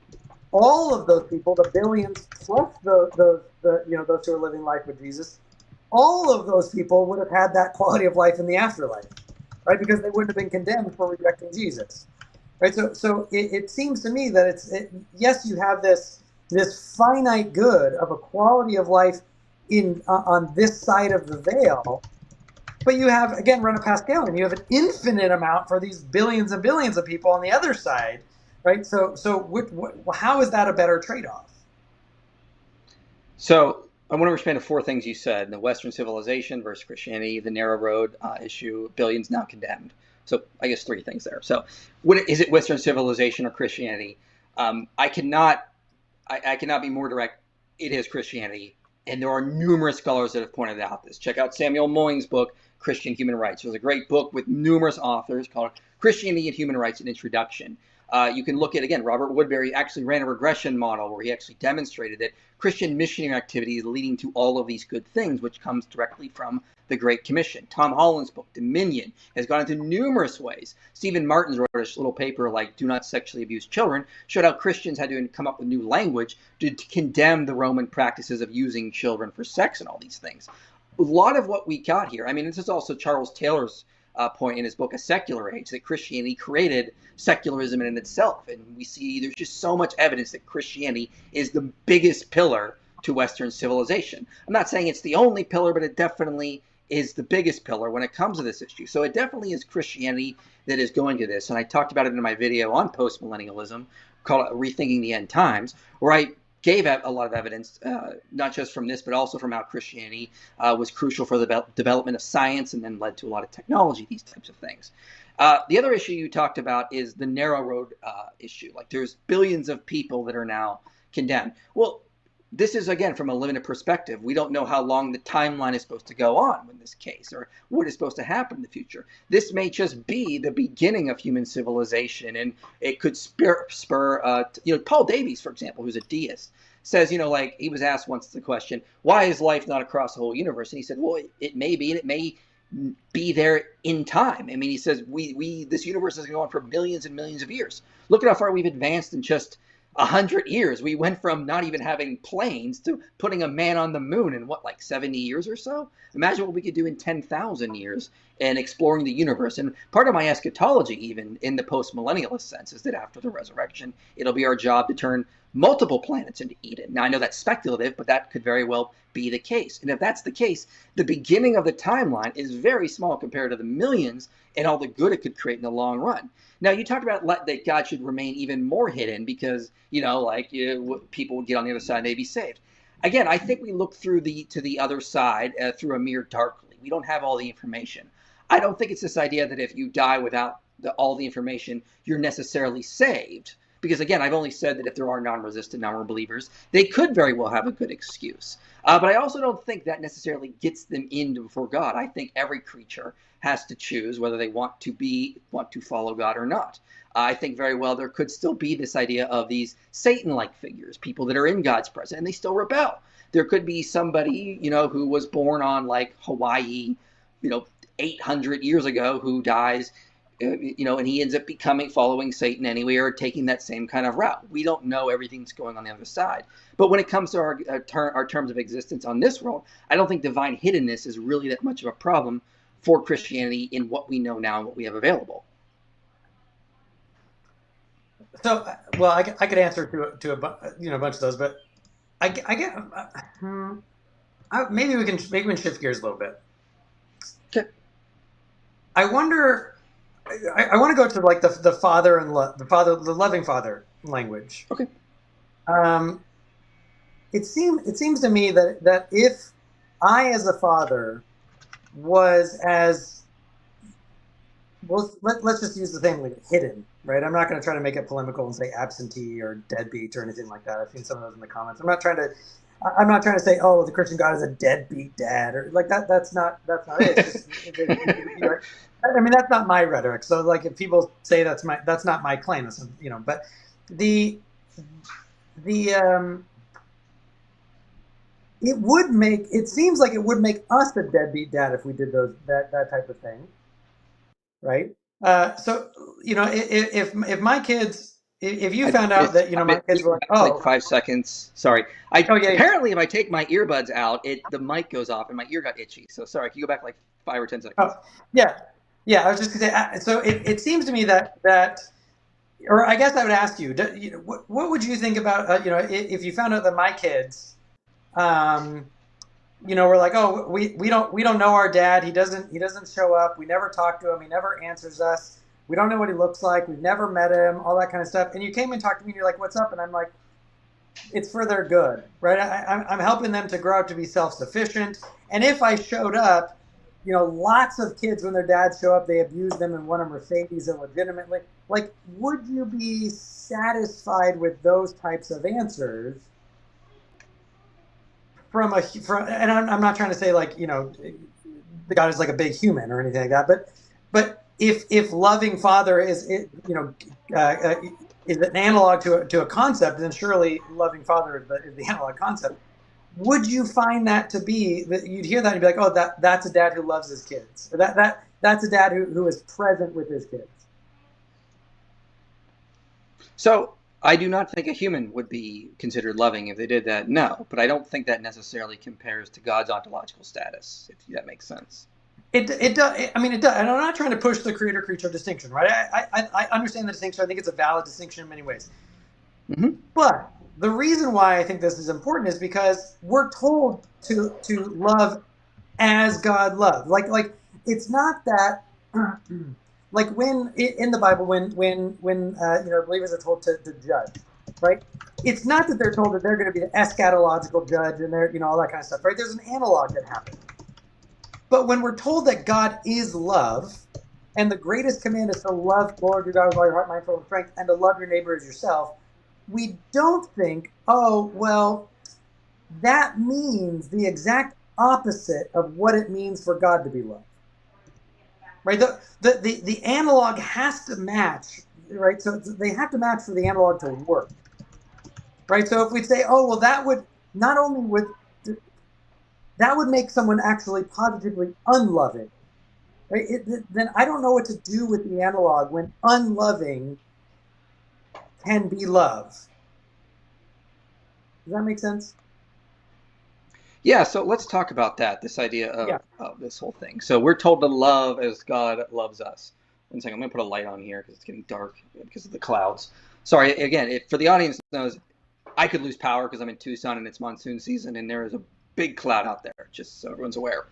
all of those people, the billions plus those who are living life with Jesus, all of those people would have had that quality of life in the afterlife, right? Because they wouldn't have been condemned for rejecting Jesus, right? So it seems to me that yes, you have this finite good of a quality of life on this side of the veil. But you have, again, run a Pascalian, you have an infinite amount for these billions and billions of people on the other side, right? So how is that a better trade-off? So I want to respond to four things you said: the Western civilization versus Christianity, the narrow road issue, billions now condemned. So I guess three things there. So is it Western civilization or Christianity? I cannot be more direct. It is Christianity. And there are numerous scholars that have pointed out this. Check out Samuel Moynihan's book, Christian Human Rights. There's a great book with numerous authors called Christianity and Human Rights, an Introduction. You can look at, again, Robert Woodbury actually ran a regression model where he actually demonstrated that Christian missionary activity is leading to all of these good things, which comes directly from the Great Commission. Tom Holland's book, Dominion, has gone into numerous ways. Stephen Martin's wrote a little paper like Do Not Sexually Abuse Children, showed how Christians had to come up with new language to condemn the Roman practices of using children for sex and all these things. A lot of what we got here, I mean, this is also Charles Taylor's point in his book, A Secular Age, that Christianity created secularism in itself. And we see there's just so much evidence that Christianity is the biggest pillar to Western civilization. I'm not saying it's the only pillar, but it definitely is the biggest pillar when it comes to this issue. So it definitely is Christianity that is going to this. And I talked about it in my video on postmillennialism called Rethinking the End Times, where I gave a lot of evidence, not just from this, but also from how Christianity was crucial for the development of science and then led to a lot of technology, these types of things. The other issue you talked about is the narrow road issue. Like there's billions of people that are now condemned. Well, this is, again, from a limited perspective. We don't know how long the timeline is supposed to go on in this case or what is supposed to happen in the future. This may just be the beginning of human civilization, and it could spur Paul Davies, for example, who's a deist, says, like he was asked once the question, why is life not across the whole universe? And he said, well, it may be, and it may be there in time. I mean, he says this universe is going to go on for millions and millions of years. Look at how far we've advanced in just 100 years. We went from not even having planes to putting a man on the moon in 70 years or so? Imagine what we could do in 10,000 years and exploring the universe. And part of my eschatology, even in the post-millennialist sense, is that after the resurrection, it'll be our job to turn multiple planets into Eden. Now, I know that's speculative, but that could very well be the case. And if that's the case, the beginning of the timeline is very small compared to the millions and all the good it could create in the long run. Now, you talked about that God should remain even more hidden because, people would get on the other side and they'd be saved. Again, I think we look to the other side through a mirror darkly. We don't have all the information. I don't think it's this idea that if you die without all the information, you're necessarily saved. Because, again, I've only said that if there are non-resistant, non-believers, they could very well have a good excuse. But I also don't think that necessarily gets them in before God. I think every creature has to choose whether they want to follow God or not. I think very well there could still be this idea of these Satan-like figures, people that are in God's presence, and they still rebel. There could be somebody, who was born on Hawaii, 800 years ago, who dies and he ends up following Satan anyway, or taking that same kind of route. We don't know everything that's going on the other side. But when it comes to our terms of existence on this world, I don't think divine hiddenness is really that much of a problem for Christianity in what we know now and what we have available. So, well, I could answer to a bunch of those, but I get maybe we can shift gears a little bit. Okay. I wonder. I want to go to like the father and the loving father language. Okay. It seems to me that if I as a father was as well, let's just use the thing like hidden, right? I'm not going to try to make it polemical and say absentee or deadbeat or anything like that. I've seen some of those in the comments. I'm not trying to say, oh, the Christian God is a deadbeat dad or like that. That's not it. It's just, I mean, that's not my rhetoric. So like if people say that's not my claim, but it seems like it would make us a deadbeat dad if we did that type of thing. Right. So, if my kids, if you found out that, my kids were like, oh, like 5 seconds. Sorry. Apparently if I take my earbuds out, the mic goes off and my ear got itchy. So sorry. Can you go back like 5 or 10 seconds? Oh, yeah. Yeah. I was just going to say, so it seems to me that, or I guess I would ask you, what would you think about, if you found out that my kids, we're like, oh, we don't know our dad. He doesn't show up. We never talk to him. He never answers us. We don't know what he looks like. We've never met him. All that kind of stuff. And you came and talked to me, and you're like, what's up? And I'm like, it's for their good, right? I'm helping them to grow up to be self-sufficient. And if I showed up, lots of kids when their dads show up, they abuse them and want a Mercedes illegitimately. Like, would you be satisfied with those types of answers? And I'm not trying to say like, the God is like a big human or anything like that, but if loving father is an analog to a concept, then surely loving father is the analog concept. Would you find that to be that you'd hear that and be like, oh, that's a dad who loves his kids, or that's a dad who is present with his kids? So I do not think a human would be considered loving if they did that, no. But I don't think that necessarily compares to God's ontological status, if that makes sense. It does. I mean, it does. And I'm not trying to push the creator-creature distinction, right? I understand the distinction. I think it's a valid distinction in many ways. Mm-hmm. But the reason why I think this is important is because we're told to love as God loved. Like it's not that... Like when in the Bible, when believers are told to judge, right? It's not that they're told that they're going to be the eschatological judge and they're all that kind of stuff, right? There's an analog that happens. But when we're told that God is love, and the greatest command is to love the Lord your God with all your heart, mind, soul, and strength, and to love your neighbor as yourself, we don't think, oh, well, that means the exact opposite of what it means for God to be loved. Right, the analog has to match, right? So they have to match for the analog to work, right? So if we say, oh, well, that would make someone actually positively unloving, right? Then I don't know what to do with the analog when unloving can be love. Does that make sense? Yeah, so let's talk about that, this idea of this whole thing. So we're told to love as God loves us. One second, I'm going to put a light on here because it's getting dark because of the clouds. Sorry, again, for the audience knows, I could lose power because I'm in Tucson and it's monsoon season and there is a big cloud out there, just so everyone's aware.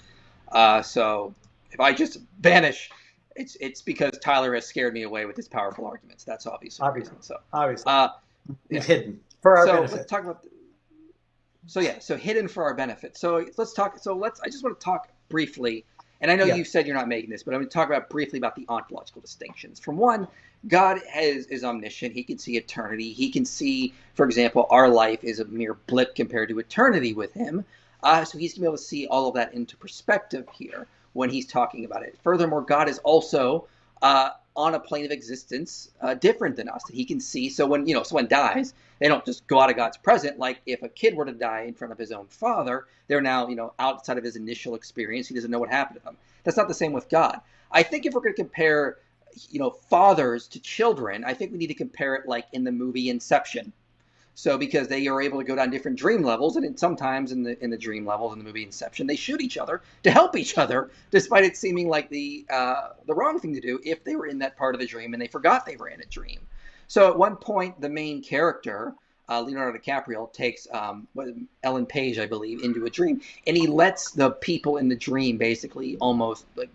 So if I just vanish, it's because Tyler has scared me away with his powerful arguments. That's obviously. Obviously. It's hidden for our benefit. Let's talk about... So hidden for our benefit. So let's talk. I just want to talk briefly, and I know you said you're not making this, but I'm going to talk briefly about the ontological distinctions. From one, God is omniscient. He can see eternity. He can see, for example, our life is a mere blip compared to eternity with him. So he's going to be able to see all of that into perspective here when he's talking about it. Furthermore, God is also on a plane of existence different than us that he can see. So when someone dies, they don't just go out of God's presence. Like if a kid were to die in front of his own father, they're now outside of his initial experience. He doesn't know what happened to them. That's not the same with God. I think if we're going to compare fathers to children, I think we need to compare it like in the movie Inception. So because they are able to go down different dream levels, and sometimes in the dream levels in the movie Inception, they shoot each other to help each other, despite it seeming like the wrong thing to do if they were in that part of the dream and they forgot they were in a dream. So at one point, the main character, Leonardo DiCaprio, takes Ellen Page, I believe, into a dream, and he lets the people in the dream basically almost like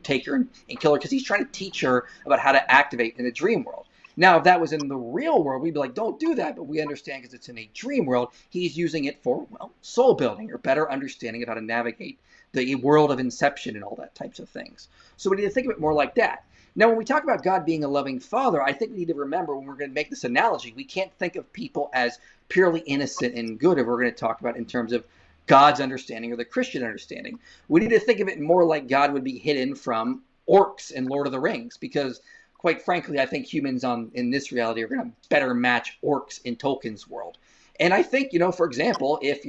take her and kill her because he's trying to teach her about how to activate in the dream world. Now, if that was in the real world, we'd be like, don't do that. But we understand because it's in a dream world, he's using it for, soul building or better understanding of how to navigate the world of Inception and all that types of things. So we need to think of it more like that. Now, when we talk about God being a loving father, I think we need to remember when we're going to make this analogy, we can't think of people as purely innocent and good if we're going to talk about in terms of God's understanding or the Christian understanding. We need to think of it more like God would be hidden from orcs in Lord of the Rings, because quite frankly, I think humans in this reality are going to better match orcs in Tolkien's world. And I think, for example, if,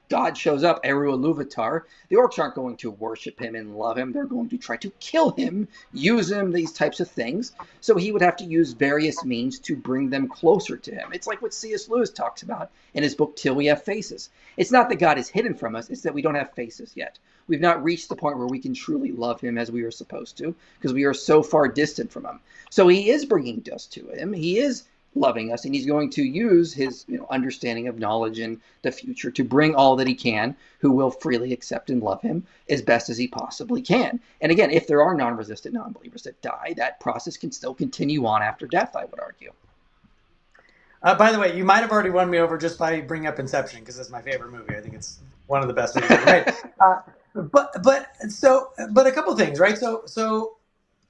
God shows up, Eru Iluvatar, the orcs aren't going to worship him and love him. They're going to try to kill him, use him, these types of things. So he would have to use various means to bring them closer to him. It's like what C.S. Lewis talks about in his book, Till We Have Faces. It's not that God is hidden from us. It's that we don't have faces yet. We've not reached the point where we can truly love him as we are supposed to, because we are so far distant from him. So he is bringing us to him. He is loving us, and he's going to use his understanding of knowledge in the future to bring all that he can, who will freely accept and love him as best as he possibly can. And again, if there are non-resistant non-believers that die, that process can still continue on after death, I would argue. By the way, you might have already won me over just by bringing up Inception, because it's my favorite movie. I think it's one of the best movies ever made. But a couple of things, right? So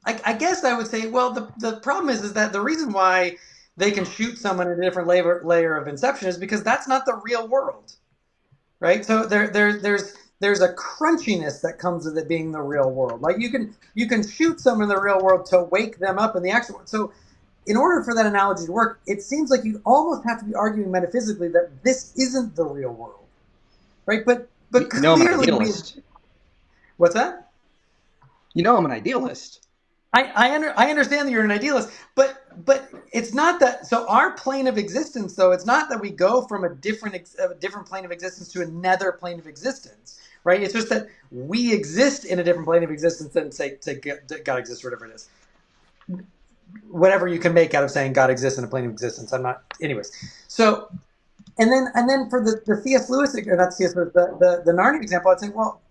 I guess I would say, well, the problem is that the reason why they can shoot someone in a different layer of Inception is because that's not the real world, right? So there's a crunchiness that comes with it being the real world. Like you can shoot someone in the real world to wake them up in the actual world. So in order for that analogy to work, it seems like you almost have to be arguing metaphysically that this isn't the real world, right? But clearly, I'm an idealist. What's that? I'm an idealist. I understand that you're an idealist, but it's not that. So our plane of existence, though, it's not that we go from a different plane of existence to another plane of existence, right? It's just that we exist in a different plane of existence than say God exists, or whatever it is. Whatever you can make out of saying God exists in a plane of existence. I'm not, anyways. So, and then for the C.S. Lewis, or not C.S. Lewis, the Narnia example, I'd say, well,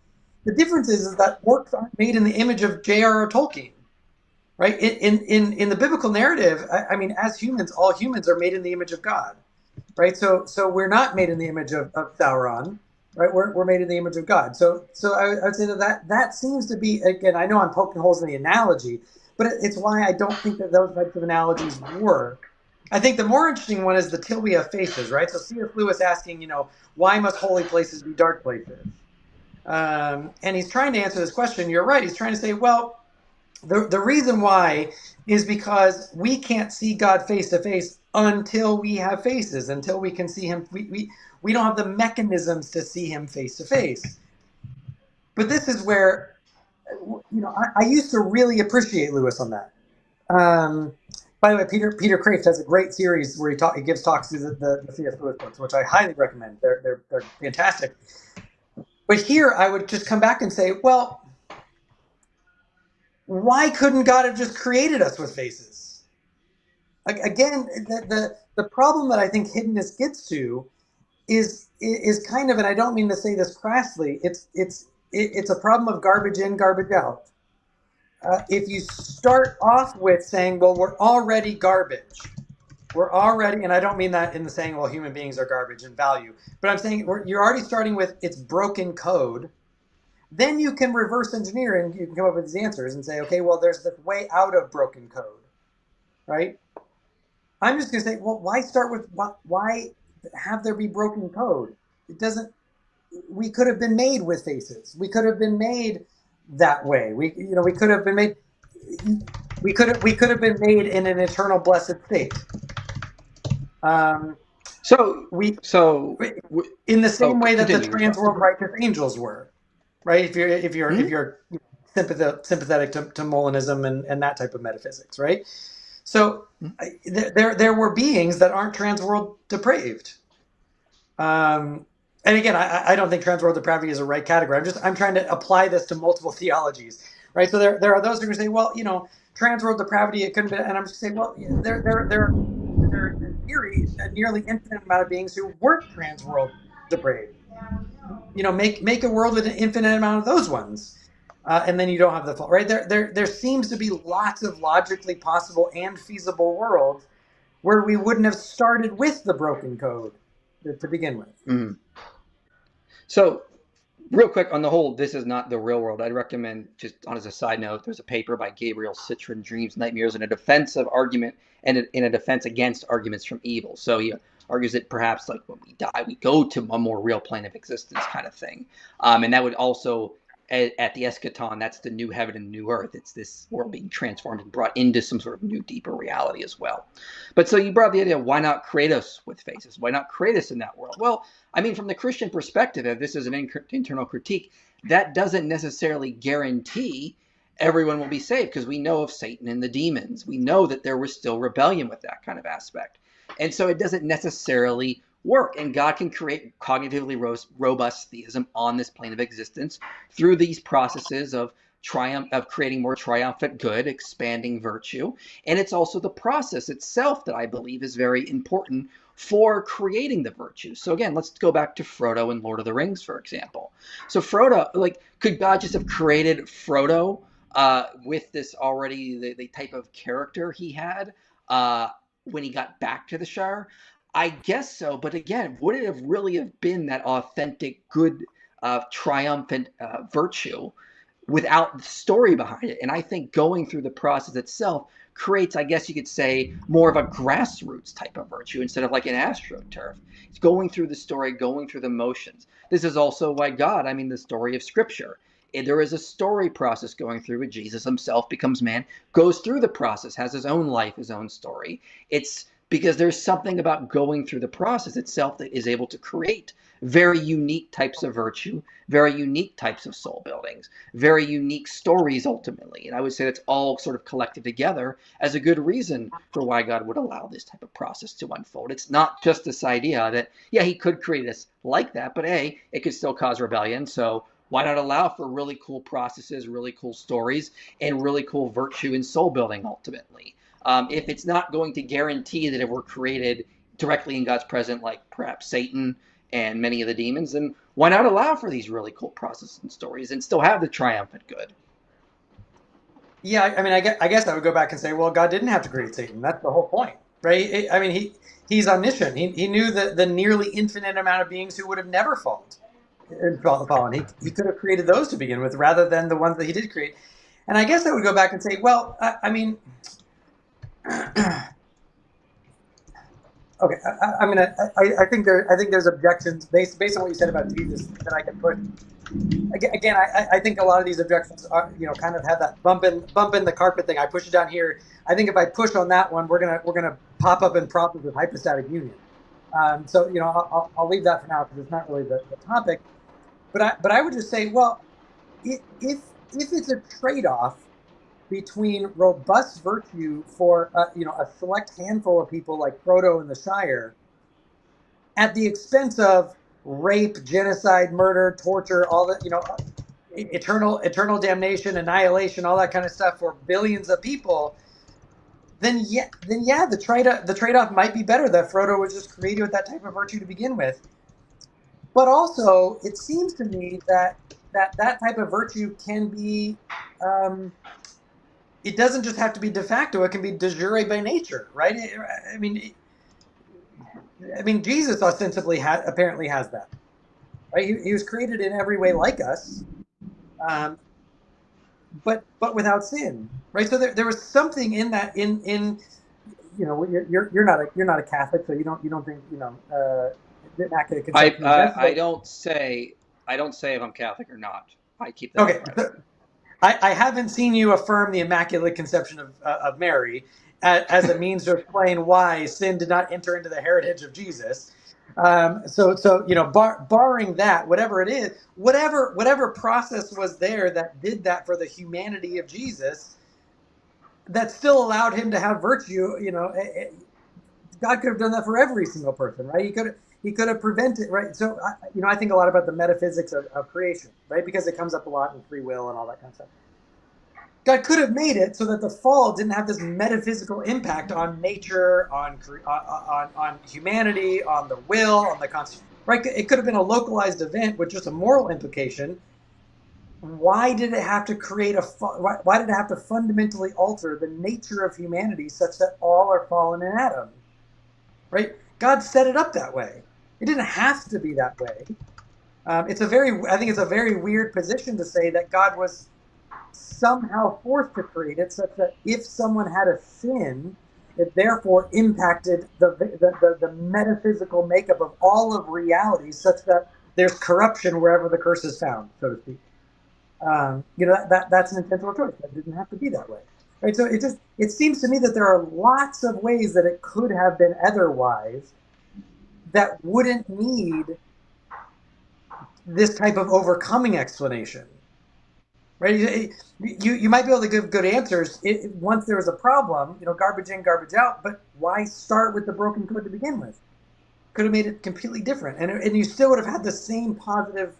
the difference is that orcs aren't made in the image of J.R.R. Tolkien. Right? In the biblical narrative, I mean, as humans, all humans are made in the image of God, right? So we're not made in the image of Sauron, right? We're made in the image of God. So I would say that seems to be, again, I know I'm poking holes in the analogy, but it's why I don't think that those types of analogies work. I think the more interesting one is the Till We Have Faces, right? So C.S. Lewis asking, why must holy places be dark places? And he's trying to answer this question. You're right. He's trying to say, well, the reason why is because we can't see God face to face until we have faces, until we can see him. We don't have the mechanisms to see him face to face. But this is where, I used to really appreciate Lewis on that. By the way, Peter Kraft has a great series where he gives talks to the C.S. Lewis books, which I highly recommend. They're fantastic. But here I would just come back and say, well, why couldn't God have just created us with faces? Again, the problem that I think Hiddenness gets to is kind of, and I don't mean to say this crassly, it's a problem of garbage in, garbage out. If you start off with saying, well, we're already garbage, and I don't mean that in the saying, well, human beings are garbage and value, but I'm saying you're already starting with it's broken code. Then you can reverse engineer and you can come up with these answers and say, okay, well, there's this way out of broken code, right? I'm just going to say, well, why start with, why have there be broken code? We could have been made with faces. We could have been made that way. We could have been made, we could have been made in an eternal blessed state. In the same way that the trans world righteous angels were. Right, if you're sympathetic to Molinism and that type of metaphysics, right? So there were beings that aren't transworld depraved. And again, I don't think transworld depravity is a right category. I'm trying to apply this to multiple theologies, right? So there are those who are going to say, well, transworld depravity, it couldn't be, and I'm just saying, well, there in theory a nearly infinite amount of beings who weren't transworld depraved. Make a world with an infinite amount of those ones, and then you don't have the fall, right? There seems to be lots of logically possible and feasible worlds where we wouldn't have started with the broken code to begin with. Mm-hmm. So, real quick on the whole, this is not the real world. I'd recommend, just on as a side note, there's a paper by Gabriel Citron, Dreams, Nightmares, in a defensive argument and in a defense against arguments from evil. So he argues that perhaps like when we die, we go to a more real plane of existence kind of thing. And that would also, at the eschaton, that's the new heaven and new earth. It's this world being transformed and brought into some sort of new, deeper reality as well. But so you brought up the idea, why not create us with faces? Why not create us in that world? Well, I mean, from the Christian perspective, if this is an internal critique, that doesn't necessarily guarantee everyone will be saved, because we know of Satan and the demons. We know that there was still rebellion with that kind of aspect. And so it doesn't necessarily work. And God can create cognitively robust theism on this plane of existence through these processes of creating more triumphant good, expanding virtue. And it's also the process itself that I believe is very important for creating the virtues. So again, let's go back to Frodo in Lord of the Rings, for example. So Frodo, could God just have created Frodo with this already, the type of character he had when he got back to the Shire? I guess so, but again, would it have really have been that authentic, good, triumphant virtue without the story behind it? And I think going through the process itself creates, I guess you could say, more of a grassroots type of virtue instead of like an astroturf. It's going through the story, going through the motions. This is also why God, the story of Scripture. There is a story process going through it. Jesus himself becomes man, goes through the process, has his own life, his own story. It's because there's something about going through the process itself that is able to create very unique types of virtue, very unique types of soul buildings, very unique stories ultimately. And I would say that's all sort of collected together as a good reason for why God would allow this type of process to unfold. It's not just this idea that, yeah, he could create us like that, but A, it could still cause rebellion. So why not allow for really cool processes, really cool stories, and really cool virtue and soul building ultimately? If it's not going to guarantee that if we're created directly in God's presence, like perhaps Satan and many of the demons, then why not allow for these really cool processes and stories and still have the triumphant good? Yeah, I guess I would go back and say, well, God didn't have to create Satan. That's the whole point, right? He's omniscient. He knew the nearly infinite amount of beings who would have never fallen. He could have created those to begin with rather than the ones that he did create. And I guess I would go back and say, well, okay, I think there's objections based on what you said about Jesus that I can put. Again, I think a lot of these objections are, kind of have that bump in the carpet thing. I push it down here. I think if I push on that one, we're gonna pop up in problems with hypostatic union. So I'll leave that for now because it's not really the topic. But I would just say, well, if it's a trade-off between robust virtue for a select handful of people like Frodo in the Shire, at the expense of rape, genocide, murder, torture, all that, eternal damnation, annihilation, all that kind of stuff for billions of people, then the trade-off might be better that Frodo was just created with that type of virtue to begin with. But also, it seems to me that type of virtue can be, it doesn't just have to be de facto, it can be de jure by nature, right? Jesus ostensibly apparently has that, right? He was created in every way like us, but without sin, right? So there was something in that you're not a Catholic, so you don't think immaculate conception. I don't say if I'm Catholic or not. I keep that. Okay. I haven't seen you affirm the Immaculate Conception of Mary as a means to explain why sin did not enter into the heritage of Jesus. So barring that, whatever it is, whatever process was there that did that for the humanity of Jesus, that still allowed him to have virtue. God could have done that for every single person, right? He could have prevented, right? So I think a lot about the metaphysics of creation, right? Because it comes up a lot in free will and all that kind of stuff. God could have made it so that the fall didn't have this metaphysical impact on nature, on humanity, on the will, on the constitution. Right? It could have been a localized event with just a moral implication. Why did it have to why did it have to fundamentally alter the nature of humanity such that all are fallen in Adam? Right? God set it up that way. It didn't have to be that way. I think it's a very weird position to say that God was somehow forced to create it such that if someone had a sin, it therefore impacted the metaphysical makeup of all of reality such that there's corruption wherever the curse is found, so to speak. That's an intentional choice. That didn't have to be that way. Right? So it seems to me that there are lots of ways that it could have been otherwise that wouldn't need this type of overcoming explanation. Right? You might be able to give good answers once there was a problem, garbage in, garbage out. But why start with the broken code to begin with? Could have made it completely different, and you still would have had the same positive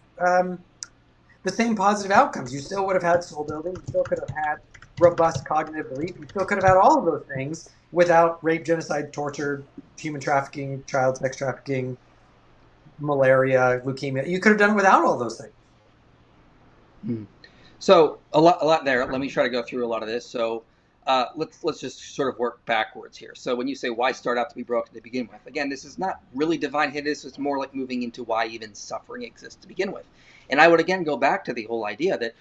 outcomes. You still would have had soul building. You still could have had robust cognitive belief. You still could have had all of those things without rape, genocide, torture, human trafficking, child sex trafficking, malaria, leukemia. You could have done it without all those things. So a lot there. Let me try to go through a lot of this. So let's just sort of work backwards here. So when you say why start out to be broken to begin with, again, this is not really divine hiddenness. It's more like moving into why even suffering exists to begin with. And I would again go back to the whole idea that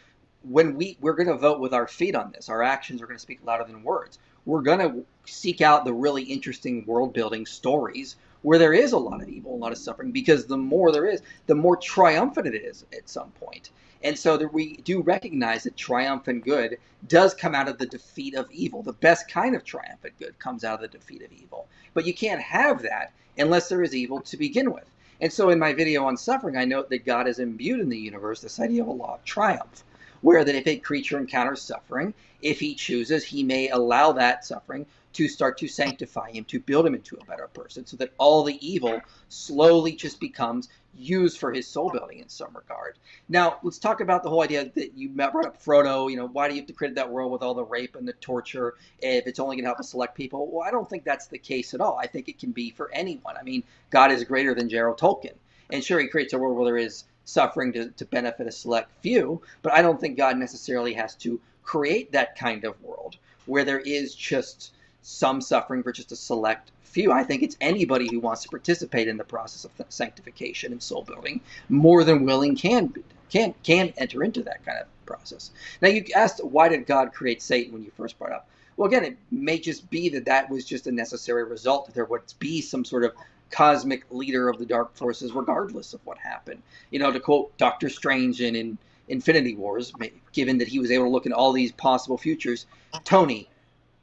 when we're going to vote with our feet on this, our actions are going to speak louder than words. We're going to seek out the really interesting world building stories where there is a lot of evil, a lot of suffering, because the more there is, the more triumphant it is at some point. And so that we do recognize that triumphant good does come out of the defeat of evil. The best kind of triumphant good comes out of the defeat of evil. But you can't have that unless there is evil to begin with. And so in my video on suffering, I note that God has imbued in the universe this idea of a law of triumph, where that if a creature encounters suffering, if he chooses, he may allow that suffering to start to sanctify him, to build him into a better person, so that all the evil slowly just becomes used for his soul building in some regard. Now, let's talk about the whole idea that you brought up Frodo, why do you have to create that world with all the rape and the torture if it's only going to help us select people? Well, I don't think that's the case at all. I think it can be for anyone. I mean, God is greater than Gerald Tolkien. And sure, he creates a world where there is suffering to benefit a select few, but I don't think God necessarily has to create that kind of world where there is just some suffering for just a select few. I think it's anybody who wants to participate in the process of sanctification and soul building more than willing can enter into that kind of process. Now, you asked, why did God create Satan when you first brought up? Well, again, it may just be that was just a necessary result, that there would be some sort of cosmic leader of the dark forces regardless of what happened. To quote Doctor Strange in Infinity Wars, given that he was able to look in all these possible futures, Tony,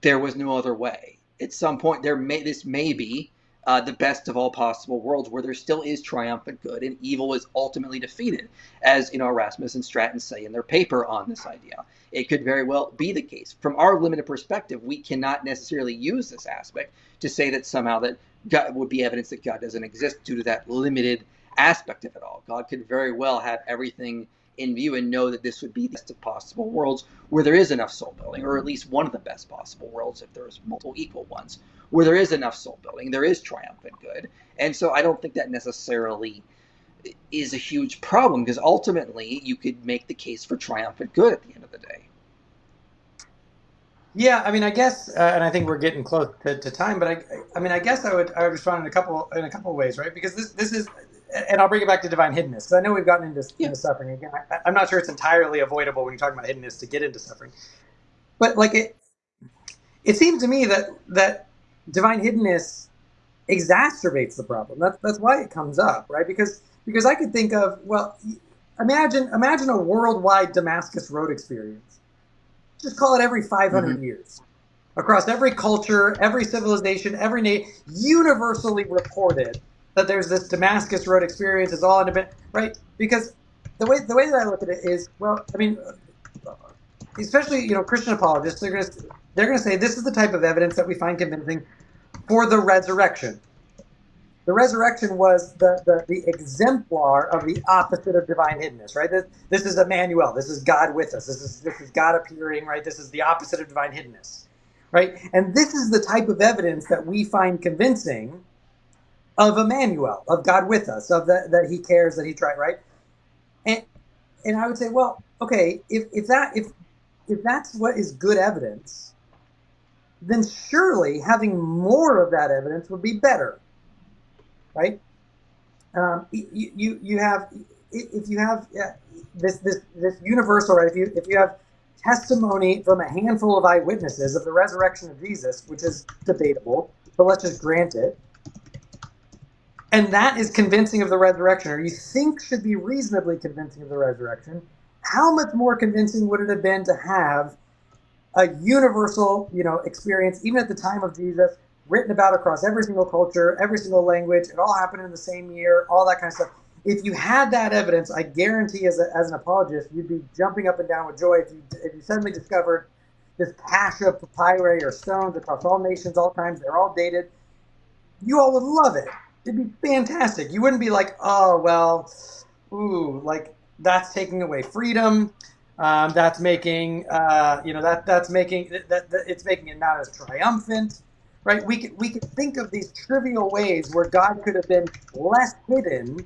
there was no other way. At some point, this may be the best of all possible worlds, where there still is triumphant good and evil is ultimately defeated, as Erasmus and Stratton say in their paper on this idea. It could very well be the case. From our limited perspective, we cannot necessarily use this aspect to say that somehow that God would be evidence that God doesn't exist due to that limited aspect of it all. God could very well have everything in view and know that this would be the best of possible worlds where there is enough soul building, or at least one of the best possible worlds if there's multiple equal ones, where there is enough soul building, there is triumphant good. And so I don't think that necessarily is a huge problem, because ultimately you could make the case for triumphant good at the end of the day. Yeah, I mean, I guess, and I think we're getting close to time, but I guess I would respond in a couple of ways, right? Because this is, and I'll bring it back to divine hiddenness, because I know we've gotten into suffering again. I'm not sure it's entirely avoidable when you're talking about hiddenness to get into suffering, but like it seems to me that divine hiddenness exacerbates the problem. That's why it comes up, right? Because I could think of, well, imagine a worldwide Damascus Road experience. Just call it every 500 years. Across every culture, every civilization, every nation, universally reported that there's this Damascus Road experience. It's all independent, right? Because the way that I look at it is, well, I mean, especially Christian apologists, they're gonna say this is the type of evidence that we find convincing for the resurrection. The resurrection was the exemplar of the opposite of divine hiddenness, right? This is Emmanuel. This is God with us. This is God appearing, right? This is the opposite of divine hiddenness, right? And this is the type of evidence that we find convincing of Emmanuel, of God with us, of that He cares, that He tried, right? And I would say, well, okay, if that's what is good evidence, then surely having more of that evidence would be better, right? You have, if you have this universal, right? If you have testimony from a handful of eyewitnesses of the resurrection of Jesus, which is debatable, but let's just grant it, and that is convincing of the resurrection, or you think should be reasonably convincing of the resurrection, how much more convincing would it have been to have a universal, experience, even at the time of Jesus, written about across every single culture, every single language, it all happened in the same year, all that kind of stuff. If you had that evidence, I guarantee as an apologist, you'd be jumping up and down with joy if you suddenly discovered this cache of papyri or stones across all nations, all times, they're all dated. You all would love it. It'd be fantastic. You wouldn't be like, oh, well, like that's taking away freedom. That's making, that's making that it's making it not as triumphant, right? We could think of these trivial ways where God could have been less hidden,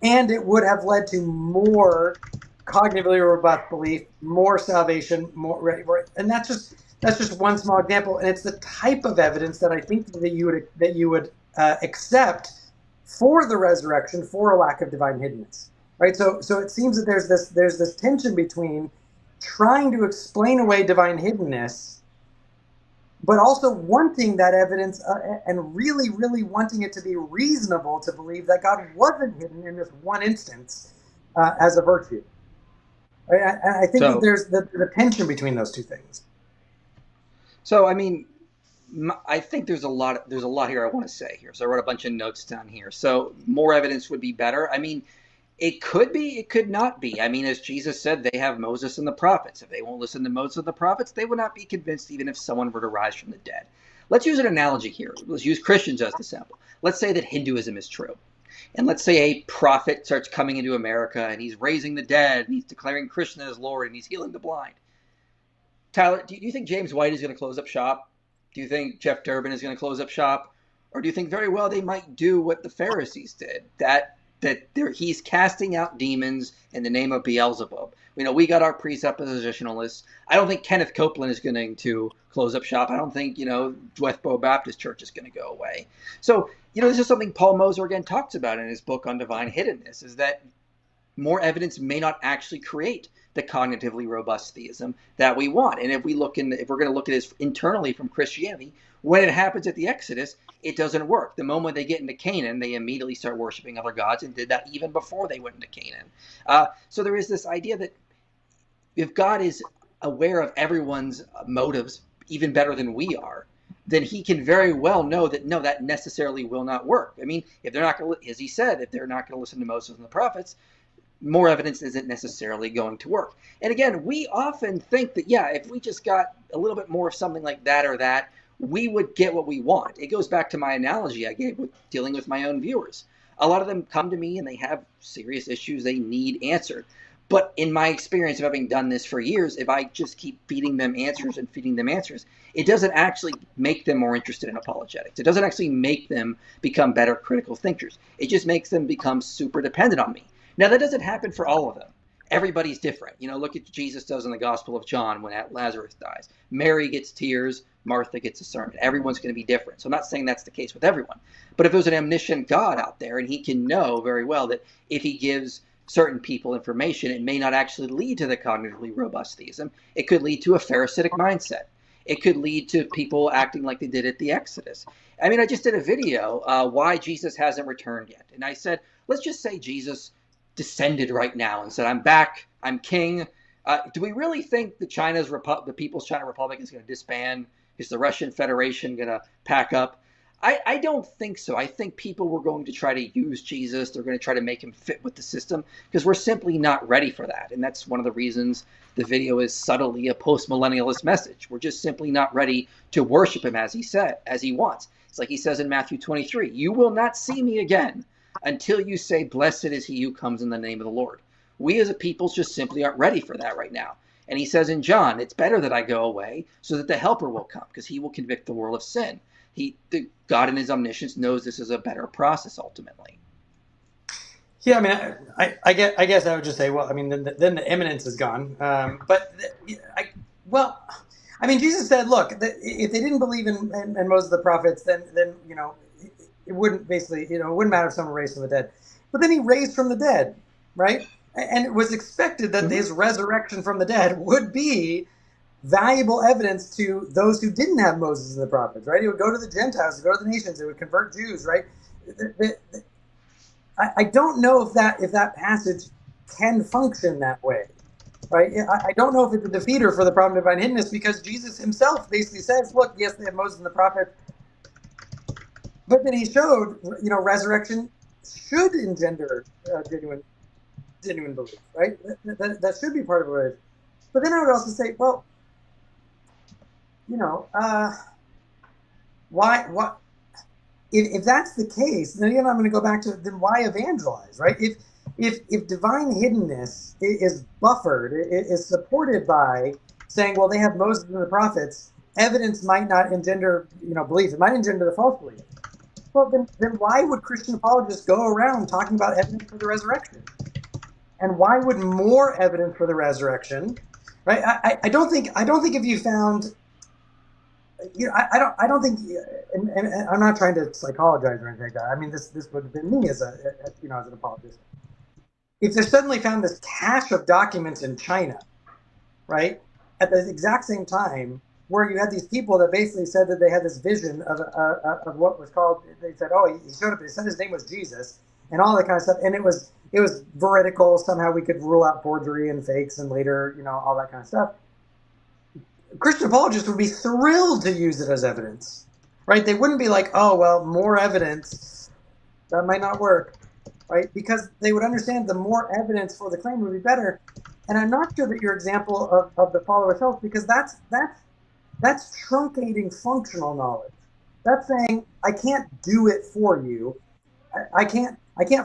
and it would have led to more cognitively robust belief, more salvation, more right, and that's just one small example, and it's the type of evidence that I think that you would accept for the resurrection for a lack of divine hiddenness. Right, so it seems that there's this tension between trying to explain away divine hiddenness, but also wanting that evidence and really, really wanting it to be reasonable to believe that God wasn't hidden in this one instance as a virtue. Right? I think that there's the tension between those two things. So I mean, I think there's a lot here I want to say here. So I wrote a bunch of notes down here. So more evidence would be better. I mean, it could be, it could not be. I mean, as Jesus said, they have Moses and the prophets. If they won't listen to Moses and the prophets, they will not be convinced even if someone were to rise from the dead. Let's use an analogy here. Let's use Christians as the sample. Let's say that Hinduism is true. And let's say a prophet starts coming into America and he's raising the dead and he's declaring Krishna as Lord and he's healing the blind. Tyler, do you think James White is going to close up shop? Do you think Jeff Durbin is going to close up shop? Or do you think very well they might do what the Pharisees did? That he's casting out demons in the name of Beelzebub. We got our presuppositionalists. I don't think Kenneth Copeland is going to close up shop. I don't think, Westboro Baptist Church is going to go away. So, this is something Paul Moser again talks about in his book on divine hiddenness, is that more evidence may not actually create the cognitively robust theism that we want. And if we're going to look at this internally from Christianity, when it happens at the Exodus, it doesn't work. The moment they get into Canaan, they immediately start worshiping other gods, and did that even before they went into Canaan. So there is this idea that if God is aware of everyone's motives even better than we are, then he can very well know that, no, that necessarily will not work. I mean, if they're not going to, as he said, if they're not going to listen to Moses and the prophets, more evidence isn't necessarily going to work. And again, we often think that, if we just got a little bit more of something like that or that, we would get what we want. It goes back to my analogy I gave with dealing with my own viewers. A lot of them come to me and they have serious issues they need answered. But in my experience of having done this for years, if I just keep feeding them answers, it doesn't actually make them more interested in apologetics. It doesn't actually make them become better critical thinkers. It just makes them become super dependent on me. Now, that doesn't happen for all of them. Everybody's different. Look at what Jesus does in the Gospel of John when Lazarus dies. Mary gets tears, Martha gets a sermon. Everyone's going to be different. So I'm not saying that's the case with everyone. But if there's an omniscient God out there and he can know very well that if he gives certain people information, it may not actually lead to the cognitively robust theism. It could lead to a Pharisaic mindset. It could lead to people acting like they did at the Exodus. I mean, I just did a video, why Jesus hasn't returned yet. And I said, let's just say Jesus descended right now and said, I'm back, I'm king. Do we really think the People's China Republic is going to disband? Is the Russian Federation going to pack up? I don't think so. I think people were going to try to use Jesus. They're going to try to make him fit with the system because we're simply not ready for that. And that's one of the reasons the video is subtly a post-millennialist message. We're just simply not ready to worship him as he said, as he wants. It's like he says in Matthew 23, you will not see me again until you say, blessed is he who comes in the name of the Lord. We as a people just simply aren't ready for that right now. And he says in John, it's better that I go away so that the helper will come because he will convict the world of sin. God in his omniscience knows this is a better process ultimately. Yeah, I mean, I guess I would just say, well, I mean, then the imminence is gone. I mean, Jesus said, look, if they didn't believe in Moses the prophets, then it wouldn't basically, it wouldn't matter if someone raised from the dead. But then he raised from the dead, right? And it was expected that his resurrection from the dead would be valuable evidence to those who didn't have Moses and the prophets, right? He would go to the Gentiles, go to the nations, it would convert Jews, right? I don't know if that passage can function that way, right? I don't know if it's a defeater for the problem of divine hiddenness because Jesus himself basically says, look, yes, they have Moses and the prophets, but then he showed, resurrection should engender genuine belief, right? That should be part of what it is. But then I would also say, well, why? If that's the case, then again, I'm going to go back to then why evangelize, right? If divine hiddenness is buffered, is supported by saying, well, they have Moses and the prophets, evidence might not engender, belief. It might engender the false belief. Well, then why would Christian apologists go around talking about evidence for the resurrection? And why would more evidence for the resurrection, right? I don't think if you found, I don't think, and I'm not trying to psychologize or anything like that. I mean, this would have been me as an apologist. If they suddenly found this cache of documents in China, right, at the exact same time, where you had these people that basically said that they had this vision of what was called, they said, oh, he showed up, they said his name was Jesus, and all that kind of stuff, and it was veridical, somehow we could rule out forgery and fakes and later, all that kind of stuff. Christian apologists would be thrilled to use it as evidence, right? They wouldn't be like, oh, well, more evidence, that might not work, right? Because they would understand the more evidence for the claim would be better. And I'm not sure that your example of the follower's health, because that's truncating functional knowledge. That's saying, I can't do it for you. I can't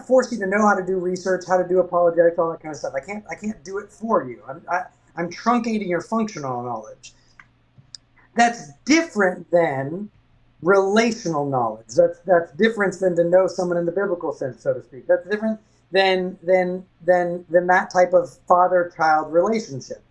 force you to know how to do research, how to do apologetics, all that kind of stuff. I can't do it for you. I'm truncating your functional knowledge. That's different than relational knowledge. That's different than to know someone in the biblical sense, so to speak. That's different than that type of father-child relationship,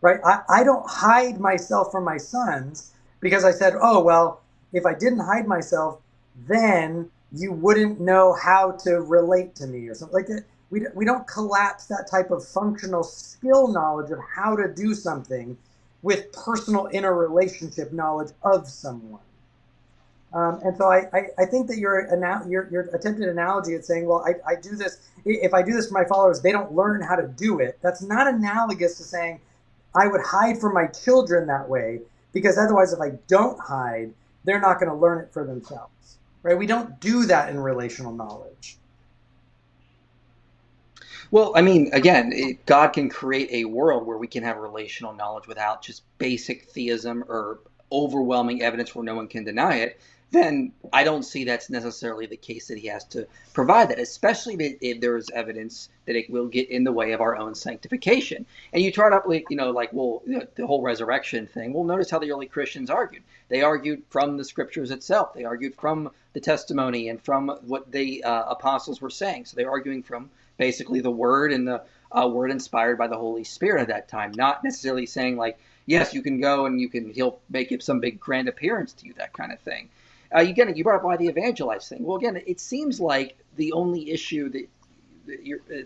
right? I don't hide myself from my sons because I said, oh, well, if I didn't hide myself, then you wouldn't know how to relate to me or something like that. We don't collapse that type of functional skill knowledge of how to do something with personal interrelationship knowledge of someone. And so I think that your attempted analogy at saying, well, I do this, if I do this for my followers, they don't learn how to do it. That's not analogous to saying I would hide from my children that way, because otherwise if I don't hide, they're not going to learn it for themselves, right? We don't do that in relational knowledge. Well, I mean, again, God can create a world where we can have relational knowledge without just basic theism or overwhelming evidence where no one can deny it. Then I don't see that's necessarily the case that he has to provide that, especially if there's evidence that it will get in the way of our own sanctification. And you try to, the whole resurrection thing. Well, notice how the early Christians argued. They argued from the scriptures itself. They argued from the testimony and from what the apostles were saying. So they're arguing from basically the word and the word inspired by the Holy Spirit at that time, not necessarily saying like, yes, you can go and he'll make it some big grand appearance to you, that kind of thing. You brought up why the evangelize thing. Well, again, it seems like the only issue that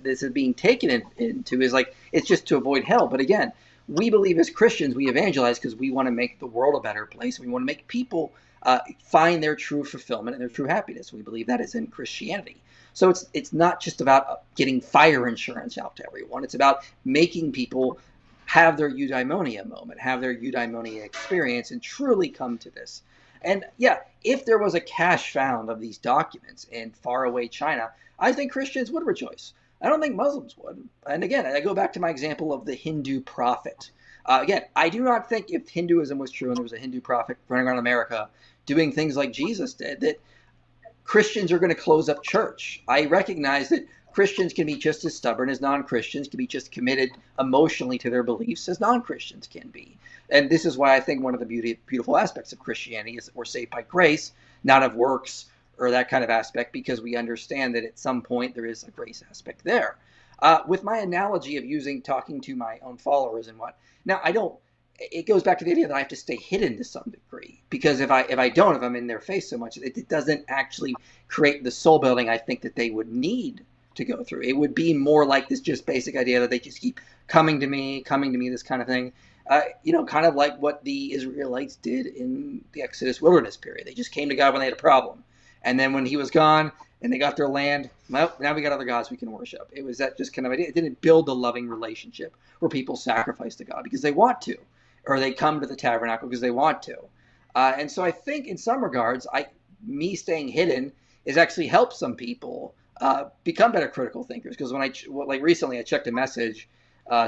this is being taken into is like, it's just to avoid hell. But again, we believe as Christians, we evangelize because we want to make the world a better place. We want to make people find their true fulfillment and their true happiness. We believe that is in Christianity. So it's not just about getting fire insurance out to everyone. It's about making people have their eudaimonia moment, have their eudaimonia experience, and truly come to this. And yeah, if there was a cache found of these documents in faraway China, I think Christians would rejoice. I don't think Muslims would. And again, I go back to my example of the Hindu prophet. Again, I do not think if Hinduism was true and there was a Hindu prophet running around America doing things like Jesus did, that Christians are going to close up church. I recognize that Christians can be just as stubborn as non-Christians, can be just committed emotionally to their beliefs as non-Christians can be. And this is why I think one of the beautiful aspects of Christianity is that we're saved by grace, not of works or that kind of aspect, because we understand that at some point there is a grace aspect there. With my analogy of talking to my own followers and what, now I don't, it goes back to the idea that I have to stay hidden to some degree, because if I'm in their face so much, it doesn't actually create the soul building I think that they would need to go through. It would be more like this just basic idea that they just keep coming to me, this kind of thing. Kind of like what the Israelites did in the Exodus wilderness period. They just came to God when they had a problem. And then when he was gone and they got their land, well, now we got other gods we can worship. It was that just kind of idea. It didn't build a loving relationship where people sacrifice to God because they want to, or they come to the tabernacle because they want to. And so I think in some regards, me staying hidden is actually helped some people become better critical thinkers. Because when recently I checked a message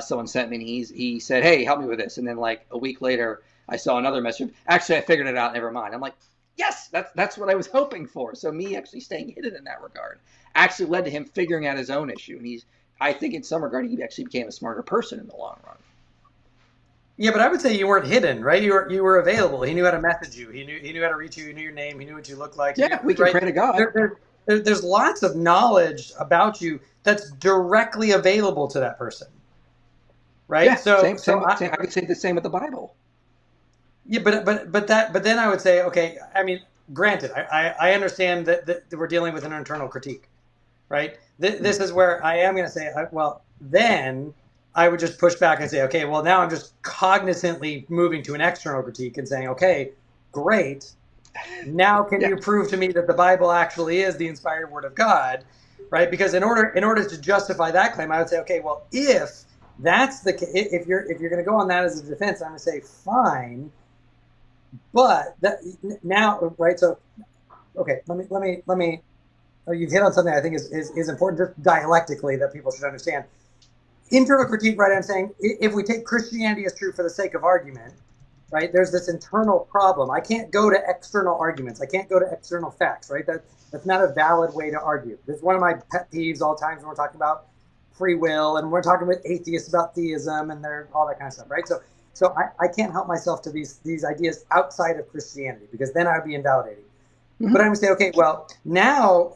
someone sent me, and he said, "Hey, help me with this." And then like a week later, I saw another message. Actually, I figured it out. Never mind. I'm like, yes, that's what I was hoping for. So me actually staying hidden in that regard actually led to him figuring out his own issue. And I think in some regard, he actually became a smarter person in the long run. Yeah, but I would say you weren't hidden, right? You were available. He knew how to message you. He knew how to reach you. He knew your name. He knew what you looked like. Yeah, we can pray to God. There's lots of knowledge about you that's directly available to that person, right? Yeah, I could say the same with the Bible. Yeah, but then I would say, okay, I mean, granted, I understand that we're dealing with an internal critique, right? This is where I am going to say, then I would just push back and say, okay, well, now I'm just cognizantly moving to an external critique and saying, okay, great. Now can you prove to me that the Bible actually is the inspired word of God, right? Because in order to justify that claim, I would say, okay, well, if that's if you're going to go on that as a defense, I'm going to say, fine. But now, right? So, okay, let me. You've hit on something I think is important, just dialectically, that people should understand. Internal critique, right? I'm saying if we take Christianity as true for the sake of argument, right? There's this internal problem. I can't go to external arguments. I can't go to external facts, right? That's not a valid way to argue. This is one of my pet peeves all times when we're talking about free will and we're talking with atheists about theism and all that kind of stuff, right? So I can't help myself to these ideas outside of Christianity, because then I would be invalidating. Mm-hmm. But I'm going to say, okay, well, now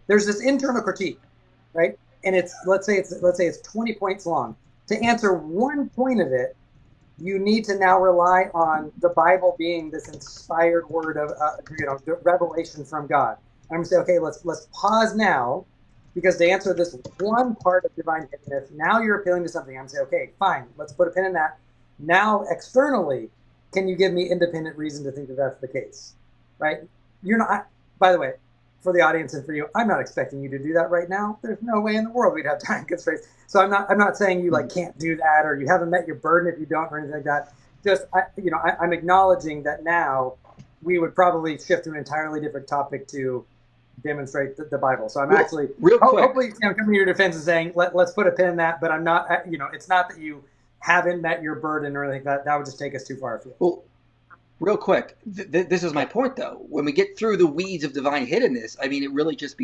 there's this internal critique, right? And let's say it's 20 points long. To answer one point of it, you need to now rely on the Bible being this inspired word of the revelation from God. I'm going to say, okay, let's pause now, because to answer this one part of divine hiddenness, now you're appealing to something. I'm going to say, okay, fine, let's put a pin in that. Now, externally, can you give me independent reason to think that that's the case, right? You're not. By the way, for the audience and for you, I'm not expecting you to do that right now. There's no way in the world we'd have time constraints. So I'm not saying you can't do that, or you haven't met your burden if you don't, or anything like that. Just I'm acknowledging that now we would probably shift to an entirely different topic to demonstrate the Bible. So I'm actually hopefully coming to your defense and saying let's put a pin in that. But I'm not. It's not that you haven't met your burden or anything like that. That would just take us too far afield. Well, real quick, this is my point, though. When we get through the weeds of divine hiddenness, I mean, it really just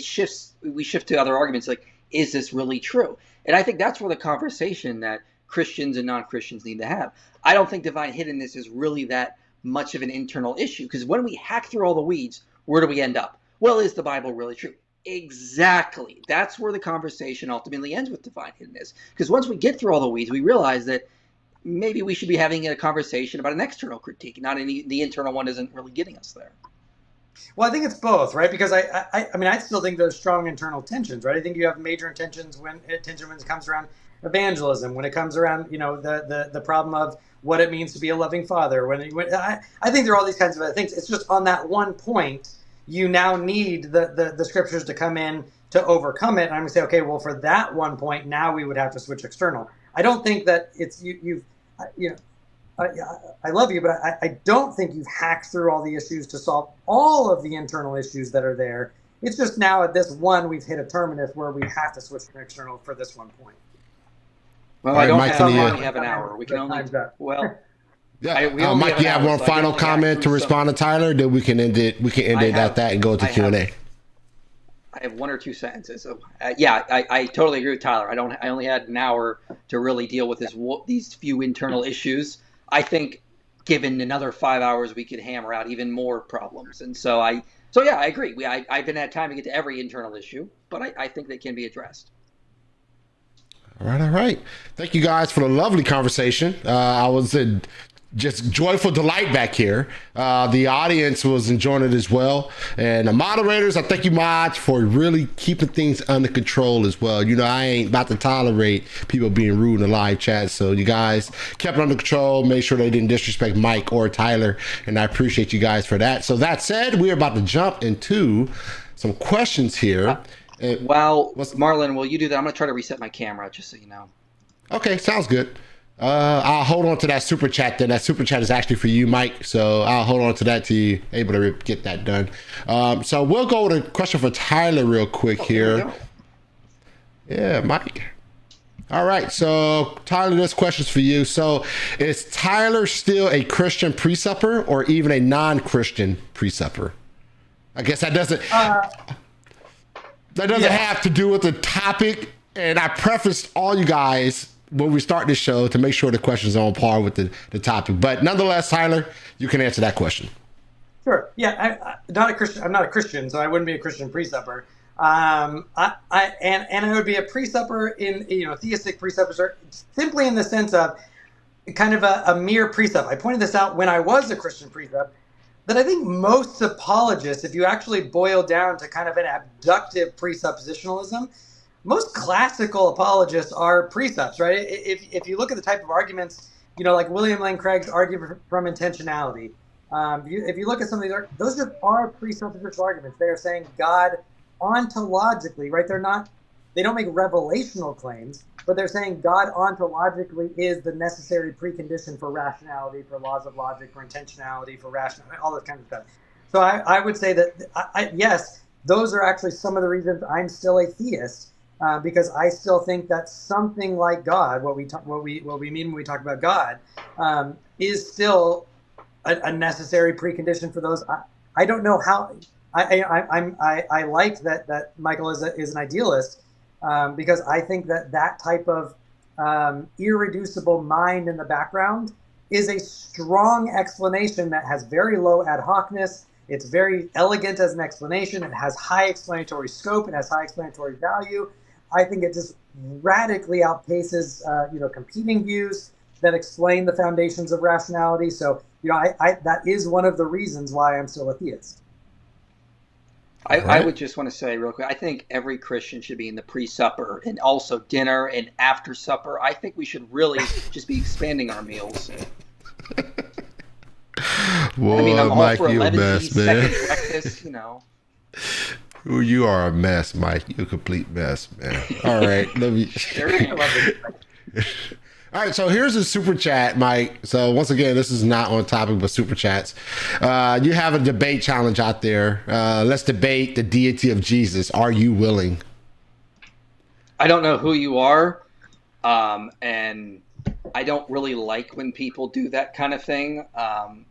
shifts. We shift to other arguments like, is this really true? And I think that's where the conversation that Christians and non-Christians need to have. I don't think divine hiddenness is really that much of an internal issue, because when we hack through all the weeds, where do we end up? Well, is the Bible really true? Exactly. That's where the conversation ultimately ends with divine hiddenness. Because once we get through all the weeds, we realize that maybe we should be having a conversation about an external critique, not the internal one isn't really getting us there. Well, I think it's both, right? Because I mean, I still think there's strong internal tensions, right? I think you have major tension when it comes around evangelism, when it comes around, the problem of what it means to be a loving father. I think there are all these kinds of other things. It's just on that one point, you now need the scriptures to come in to overcome it. And I'm going to say, okay, well, for that one point, now we would have to switch external. I don't think that it's I love you, but I don't think you've hacked through all the issues to solve all of the internal issues that are there. It's just now at this one, we've hit a terminus where we have to switch to external for this one point. Well, All I right, don't Mike, have, can we you- only have an hour. We can only, well, Yeah, we only Mike, have you an have hour, one so I can final only hack comment to through respond to Tyler. Then we can end it. We can end I it have- at that and go to I Q&A. have- I have one or two sentences. So, yeah, I totally agree with Tyler. I only had an hour to really deal with these few internal issues. I think given another 5 hours, we could hammer out even more problems. And so yeah, I agree. I haven't had time to get to every internal issue, but I think they can be addressed. All right, all right. Thank you guys for the lovely conversation. I was in just joyful delight back here. The audience was enjoying it as well. And the moderators, I thank you, mods, for really keeping things under control as well. You know, I ain't about to tolerate people being rude in the live chat. So you guys kept it under control, made sure they didn't disrespect Mike or Tyler. And I appreciate you guys for that. So that said, we're about to jump into some questions here. Well, Marlon, will you do that? I'm going to try to reset my camera, just so you know. Okay, sounds good. I'll hold on to that super chat then. That super chat is actually for you, Mike. So I'll hold on to that till you're able to get that done. So we'll go with a question for Tyler real quick here. Yeah, Mike. All right. So Tyler, this question's for you. So is Tyler still a Christian preceptor or even a non-Christian preceptor? I guess that doesn't have to do with the topic. And I prefaced all you guys when we start this show to make sure the questions are on par with the topic. But nonetheless, Tyler, you can answer that question. Sure. Yeah, I'm not a Christian, so I wouldn't be a Christian preceptor. I would be a preceptor in, theistic preceptors are simply in the sense of kind of a mere precept. I pointed this out when I was a Christian precept, that I think most apologists, if you actually boil down to kind of an abductive presuppositionalism, most classical apologists are precepts, right? If you look at the type of arguments, like William Lane Craig's argument from intentionality, if you look at some of these, those are presuppositional arguments. They are saying God ontologically, right? They don't make revelational claims, but they're saying God ontologically is the necessary precondition for rationality, for laws of logic, for intentionality, for rationality, all this kind of stuff. So I would say that, yes, those are actually some of the reasons I'm still a theist. Because I still think that something like God, what we mean when we talk about God, is still a necessary precondition for those. I don't know how. I like that Michael is an idealist because I think that type of irreducible mind in the background is a strong explanation that has very low ad hocness. It's very elegant as an explanation. It has high explanatory scope. It has high explanatory value. I think it just radically outpaces, competing views that explain the foundations of rationality. So, that is one of the reasons why I'm still a theist. I would just want to say real quick, I think every Christian should be in the pre-supper and also dinner and after supper. I think we should really just be expanding our meals. Whoa, I mean, I'm Mike, all for you a 11 mess, man. second breakfast, Ooh, you are a mess, Mike. You're a complete mess, man. All right, let me. All right, so here's a super chat, Mike. So once again, this is not on topic, but super chats. You have a debate challenge out there. Let's debate the deity of Jesus. Are you willing? I don't know who you are, and I don't really like when people do that kind of thing.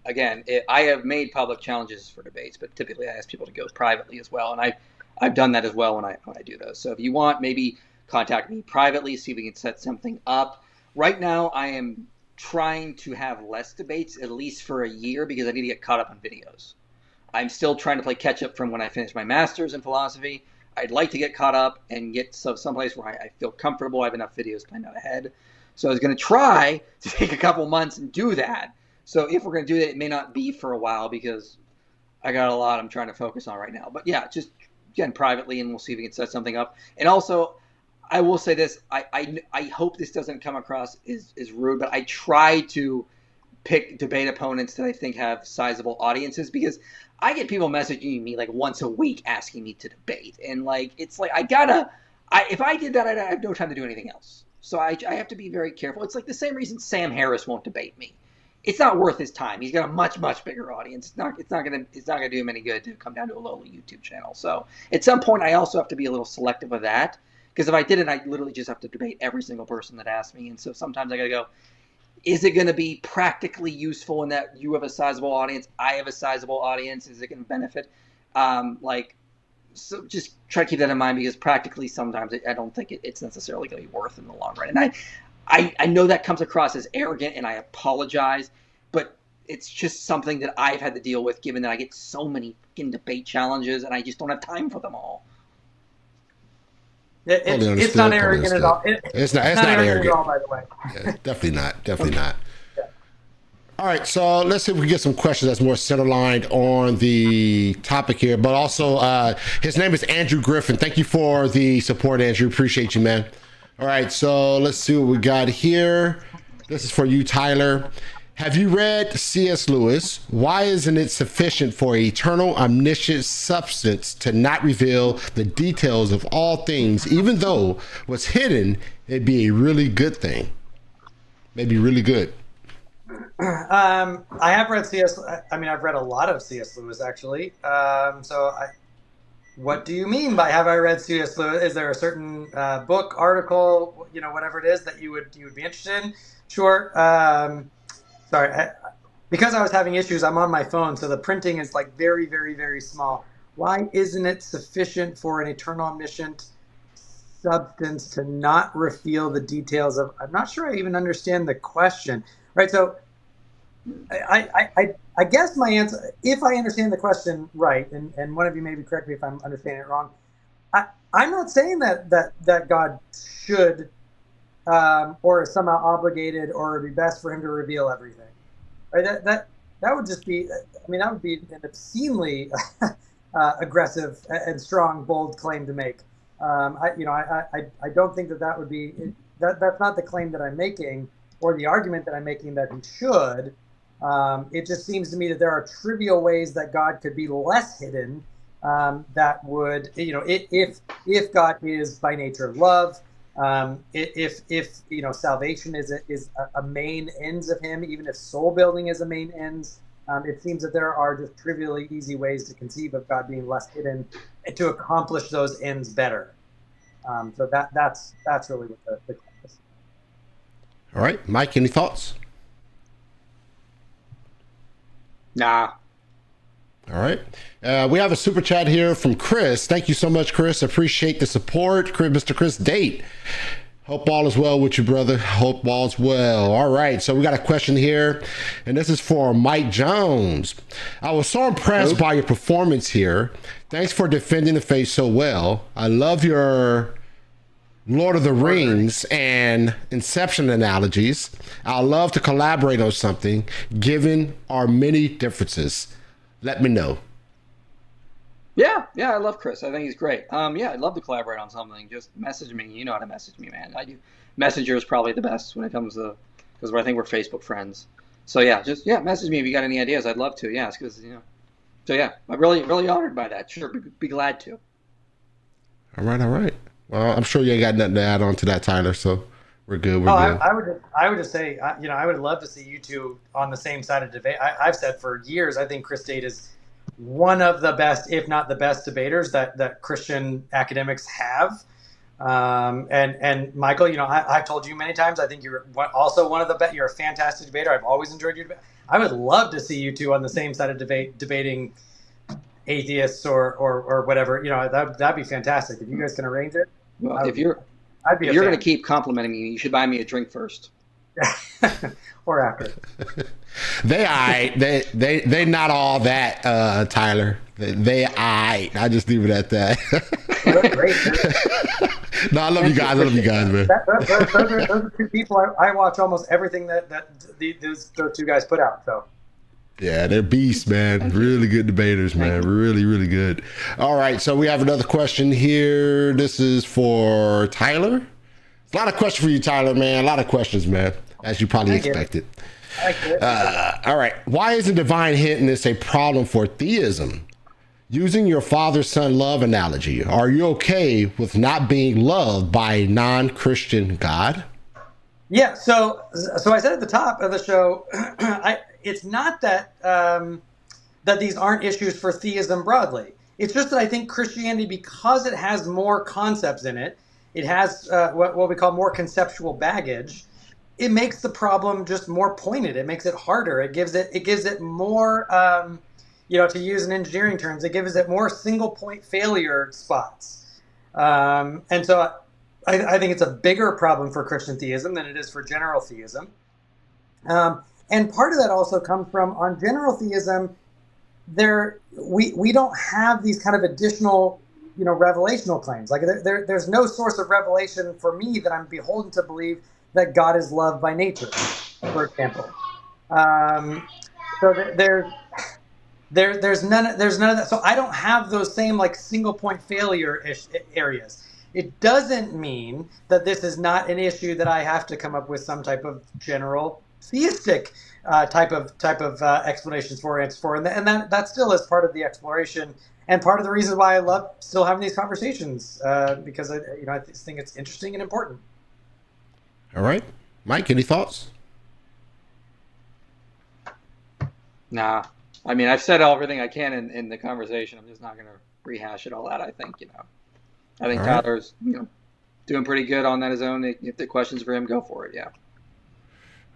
Again, I have made public challenges for debates, but typically I ask people to go privately as well, and I've done that as well when I do those. So if you want, maybe contact me privately, see if we can set something up. Right now, I am trying to have less debates, at least for a year, because I need to get caught up on videos. I'm still trying to play catch up from when I finished my master's in philosophy. I'd like to get caught up and get someplace where I feel comfortable. I have enough videos planned out ahead. So I was going to try to take a couple months and do that. So if we're going to do that, it may not be for a while because I got a lot I'm trying to focus on right now. But yeah, just again, privately, and we'll see if we can set something up. And also, I will say this. I hope this doesn't come across as rude, but I try to pick debate opponents that I think have sizable audiences because I get people messaging me like once a week asking me to debate. And it's like if I did that, I'd have no time to do anything else. So I have to be very careful. It's like the same reason Sam Harris won't debate me. it's not worth his time. He's got a much bigger audience. It's not gonna do him any good to come down to a lowly YouTube channel. So at some point, I also have to be a little selective of that, because if I did it, I literally just have to debate every single person that asks me. And so sometimes I gotta go, is it going to be practically useful in that you have a sizable audience, I have a sizable audience? Is it going to benefit? So just try to keep that in mind, because practically sometimes I don't think it's necessarily going to be worth in the long run. And I know that comes across as arrogant, and I apologize, but it's just something that I've had to deal with, given that I get so many fucking debate challenges and I just don't have time for them all. It's not arrogant at all. It's not arrogant at all, by the way. Yeah, definitely not. Yeah. All right, so let's see if we can get some questions that's more center-lined on the topic here. But also, his name is Andrew Griffin. Thank you for the support, Andrew. Appreciate you, man. All right, so let's see what we got here. This is for you, Tyler. Have you read C.S. Lewis? Why isn't it sufficient for an eternal, omniscient substance to not reveal the details of all things, even though what's hidden, it'd be a really good thing? Maybe really good. I have read I've read a lot of C.S. Lewis, actually. What do you mean by have I read C.S. Lewis? Is there a certain book, article, whatever it is that you would be interested in? Sure. Sorry, because I was having issues, I'm on my phone, so the printing is like very, very, very small. Why isn't it sufficient for an eternal, omniscient substance to not reveal the details of? I'm not sure I even understand the question. Right, so I guess my answer, if I understand the question right, and one of you maybe correct me if I'm understanding it wrong, I'm not saying that God should or is somehow obligated, or it would be best for him to reveal everything. Right? That would just be, that would be an obscenely aggressive and strong, bold claim to make. I don't think that would be, that's not the claim that I'm making, or the argument that I'm making that he should. It just seems to me that there are trivial ways that God could be less hidden, that would, if God is by nature love, if salvation is a main ends of him, even if soul building is a main ends, it seems that there are just trivially easy ways to conceive of God being less hidden and to accomplish those ends better. So that's really what the claim is. All right, Mike, any thoughts? Nah. All right. We have a super chat here from Chris. Thank you so much, Chris. Appreciate the support. Mr. Chris Date. Hope all is well with you, brother. Hope all is well. All right. So we got a question here, and this is for Mike Jones. I was so impressed by your performance here. Thanks for defending the faith so well. I love your Lord of the Rings and Inception analogies. I'd love to collaborate on something, given our many differences. Let me know. Yeah, I love Chris. I think he's great. I'd love to collaborate on something. Just message me. You know how to message me, man. I do. Messenger is probably the best when it comes to, because I think we're Facebook friends. So message me if you got any ideas. I'd love to. Yeah, because So I'm really honored by that. Sure, be glad to. All right. Well, I'm sure you ain't got nothing to add on to that, Tyler. So we're good. I would just say, I would love to see you two on the same side of debate. I've said for years, I think Chris Date is one of the best, if not the best, debaters that Christian academics have. And Michael, I've told you many times, I think you're also one of the best. You're a fantastic debater. I've always enjoyed your debate. I would love to see you two on the same side of debating atheists or whatever. That'd be fantastic if you guys can arrange it. Well, if you're going to keep complimenting me, you should buy me a drink first. Or after. They not all that, Tyler. I just leave it at that. Great. No, I love you guys. Man. Those are two people I watch almost everything that those two guys put out. So. Yeah, they're beasts, man. Really good debaters, man. Really, really good. All right, so we have another question here. This is for Tyler. A lot of questions for you, Tyler, man. A lot of questions, man, as you probably expected. All right. Why isn't divine hiddenness a problem for theism? Using your father-son love analogy, are you okay with not being loved by a non-Christian God? Yeah, so I said at the top of the show, it's not that that these aren't issues for theism broadly. It's just that I think Christianity, because it has more concepts in it, it has what we call more conceptual baggage. It makes the problem just more pointed. It makes it harder. It gives it more, to use in engineering terms, it gives it more single point failure spots. And so I think it's a bigger problem for Christian theism than it is for general theism. And part of that also comes from, on general theism, we don't have these kind of additional, revelational claims. Like there's no source of revelation for me that I'm beholden to believe that God is loved by nature, for example. So there's none of that. So I don't have those same like single point failure areas. It doesn't mean that this is not an issue that I have to come up with some type of general theistic type of explanations for, and that still is part of the exploration and part of the reason why I love still having these conversations, because I think it's interesting and important. All right, Mike, any thoughts? Nah, I mean, I've said everything I can in the conversation. I'm just not going to rehash it all out. I think All right. Tyler's doing pretty good on that his own. If the questions for him, go for it. Yeah.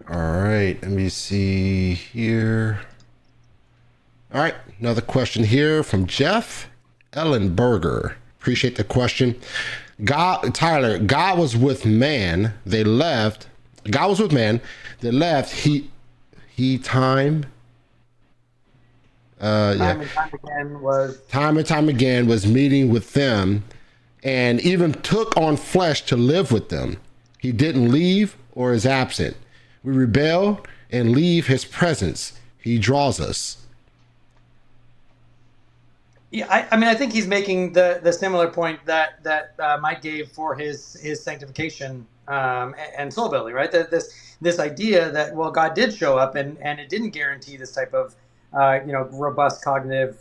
All right, let me see here. All right, another question here from Jeff Ellenberger. Appreciate the question. Tyler, God was with man, they left. God was with man, they left. Time and time again was meeting with them, and even took on flesh to live with them. He didn't leave or is absent. We rebel and leave his presence. He draws us. Yeah, I mean, I think he's making the similar point that Mike gave for his sanctification and soul building, right? That this idea that, well, God did show up and it didn't guarantee this type of robust cognitive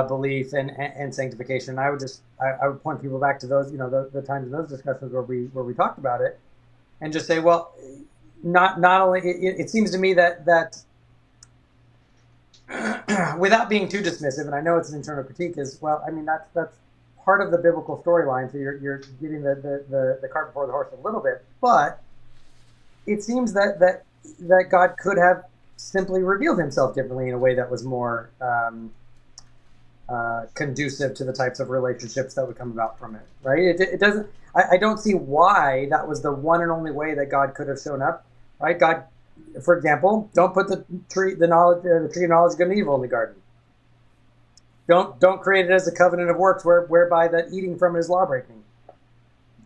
belief and sanctification. I would point people back to those the times in those discussions where we talked about it, and just say, well, not only it seems to me that without being too dismissive, and I know it's an internal critique, is, well, I mean, that's part of the biblical storyline. So you're getting the cart before the horse a little bit, but it seems that God could have simply revealed himself differently in a way that was more conducive to the types of relationships that would come about from it, right? It doesn't. I don't see why that was the one and only way that God could have shown up, right? God, for example, don't put the tree of knowledge of good and evil in the garden. Don't create it as a covenant of works whereby that eating from it is law breaking.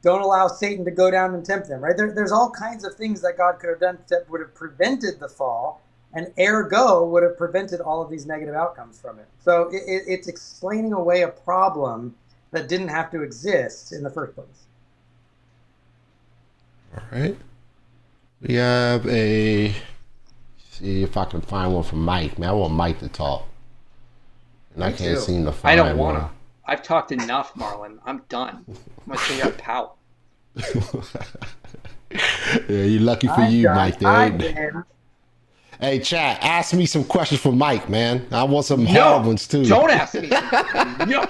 Don't allow Satan to go down and tempt them, right? There's all kinds of things that God could have done that would have prevented the fall, and ergo would have prevented all of these negative outcomes from it. So it's explaining away a problem that didn't have to exist in the first place. All right. We have see if I can find one from Mike. Man, I want Mike to talk. And I can't seem to find one. I don't want to. I've talked enough, Marlon. I'm done. I'm going to say you're a pout. Yeah, you're lucky for you, Mike. Hey, chat, ask me some questions for Mike, man. I want some hard ones, too. Don't ask me. No.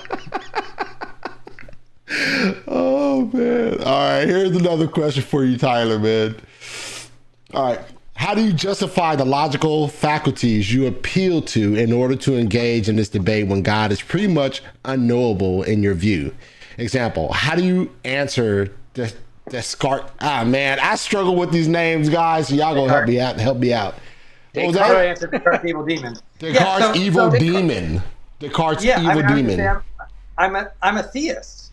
Oh, man. All right, here's another question for you, Tyler, man. All right. How do you justify the logical faculties you appeal to in order to engage in this debate when God is pretty much unknowable in your view? Example, how do you answer Descartes? Man, I struggle with these names, guys. So y'all gonna help me out. What was that? How do I answer Descartes' evil demon? Descartes' evil demon. Descartes' evil demon. I'm a theist.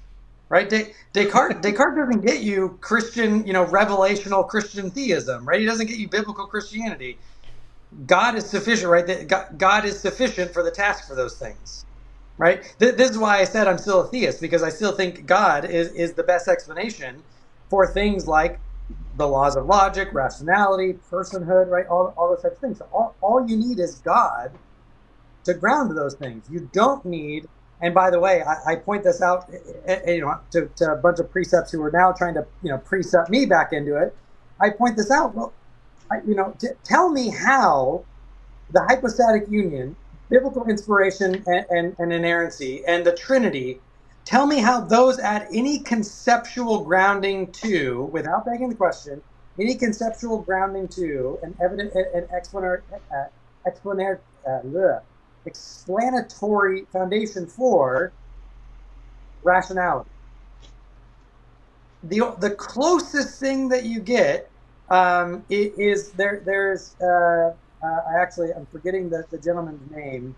Right, Descartes doesn't get you Christian, revelational Christian theism, right? He doesn't get you biblical Christianity. God is sufficient, right? God is sufficient for the task for those things, right? This is why I said I'm still a theist, because I still think God is the best explanation for things like the laws of logic, rationality, personhood, right? All those types of things. So all you need is God to ground those things. You don't need. And by the way, I point this out, to a bunch of precepts who are now trying to, precept me back into it. I point this out. Well, tell me how the hypostatic union, biblical inspiration and inerrancy, and the Trinity, tell me how those add any conceptual grounding to, without begging the question, any conceptual grounding to an evident an explanatory foundation for rationality. The closest thing that you get is there's I'm forgetting the gentleman's name.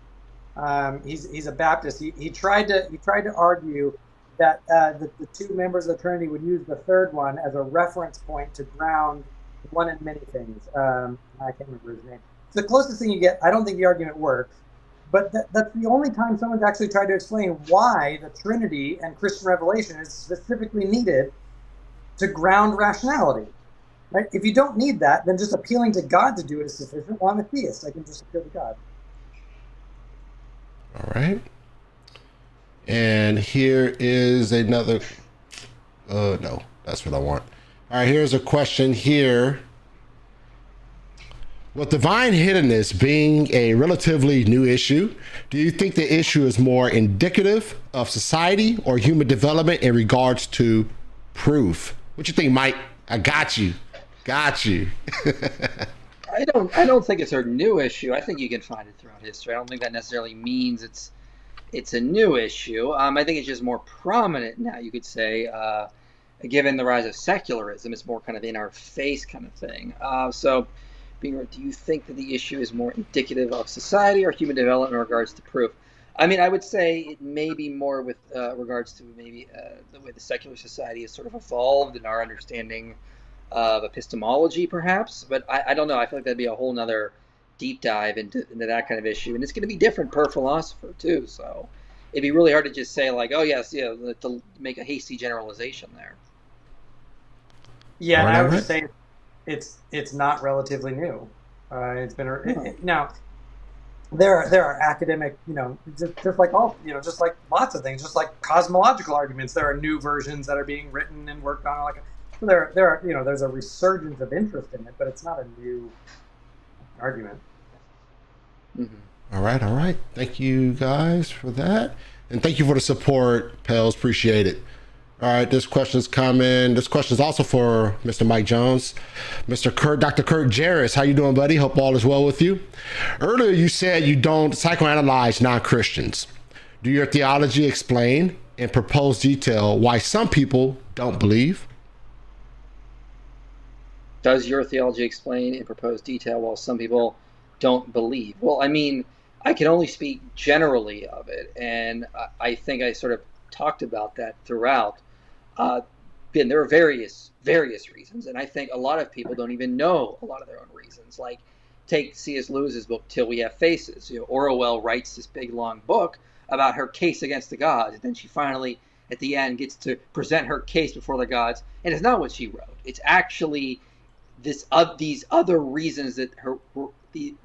He's a Baptist. He tried to argue that the two members of the Trinity would use the third one as a reference point to ground one and many things. I can't remember his name. It's the closest thing you get. I don't think the argument works, but that's the only time someone's actually tried to explain why the Trinity and Christian revelation is specifically needed to ground rationality. Right? If you don't need that, then just appealing to God to do it is sufficient. Well, I'm a theist. I can just appeal to God. All right. And here is another. No, that's what I want. All right, here's a question here. With divine hiddenness being a relatively new issue, do you think the issue is more indicative of society or human development in regards to proof? What you think, Mike? I got you. Got you. I don't think it's a new issue. I think you can find it throughout history. I don't think that necessarily means it's a new issue. I think it's just more prominent now, you could say, given the rise of secularism. It's more kind of in our face kind of thing. Do you think that the issue is more indicative of society or human development in regards to proof? I mean, I would say it may be more with regards to maybe the way the secular society has sort of evolved in our understanding of epistemology, perhaps. But I don't know. I feel like that'd be a whole nother deep dive into that kind of issue. And it's going to be different per philosopher, too. So it'd be really hard to just say, like, oh, yes, to make a hasty generalization there. Yeah, and I would just say it's not relatively new. It's been now. There are academic, just like just like lots of things, just like cosmological arguments. There are new versions that are being written and worked on. There's a resurgence of interest in it, but it's not a new argument. Mm-hmm. All right. Thank you guys for that, and thank you for the support, Pels. Appreciate it. All right, this question's coming. This question is also for Mr. Mike Jones. Dr. Kurt Jarris, how you doing, buddy? Hope all is well with you. Earlier, you said you don't psychoanalyze non-Christians. Do your theology explain in proposed detail why some people don't believe? Does your theology explain in proposed detail why some people don't believe? Well, I mean, I can only speak generally of it, and I think I sort of talked about that throughout. There are various reasons, and I think a lot of people don't even know a lot of their own reasons. Like, take C.S. Lewis's book "Till We Have Faces." Orwell writes this big long book about her case against the gods, and then she finally, at the end, gets to present her case before the gods, and it's not what she wrote. It's actually these other reasons that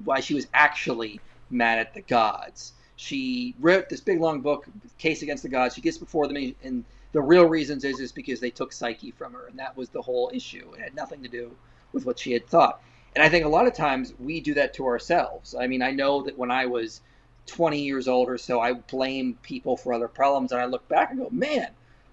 why she was actually mad at the gods. She wrote this big long book, Case Against the Gods. She gets before them, and the real reasons is because they took Psyche from her, and that was the whole issue. It had nothing to do with what she had thought. And I think a lot of times we do that to ourselves. I mean, I know that when I was 20 years old or so, I blame people for other problems, and I look back and go, man,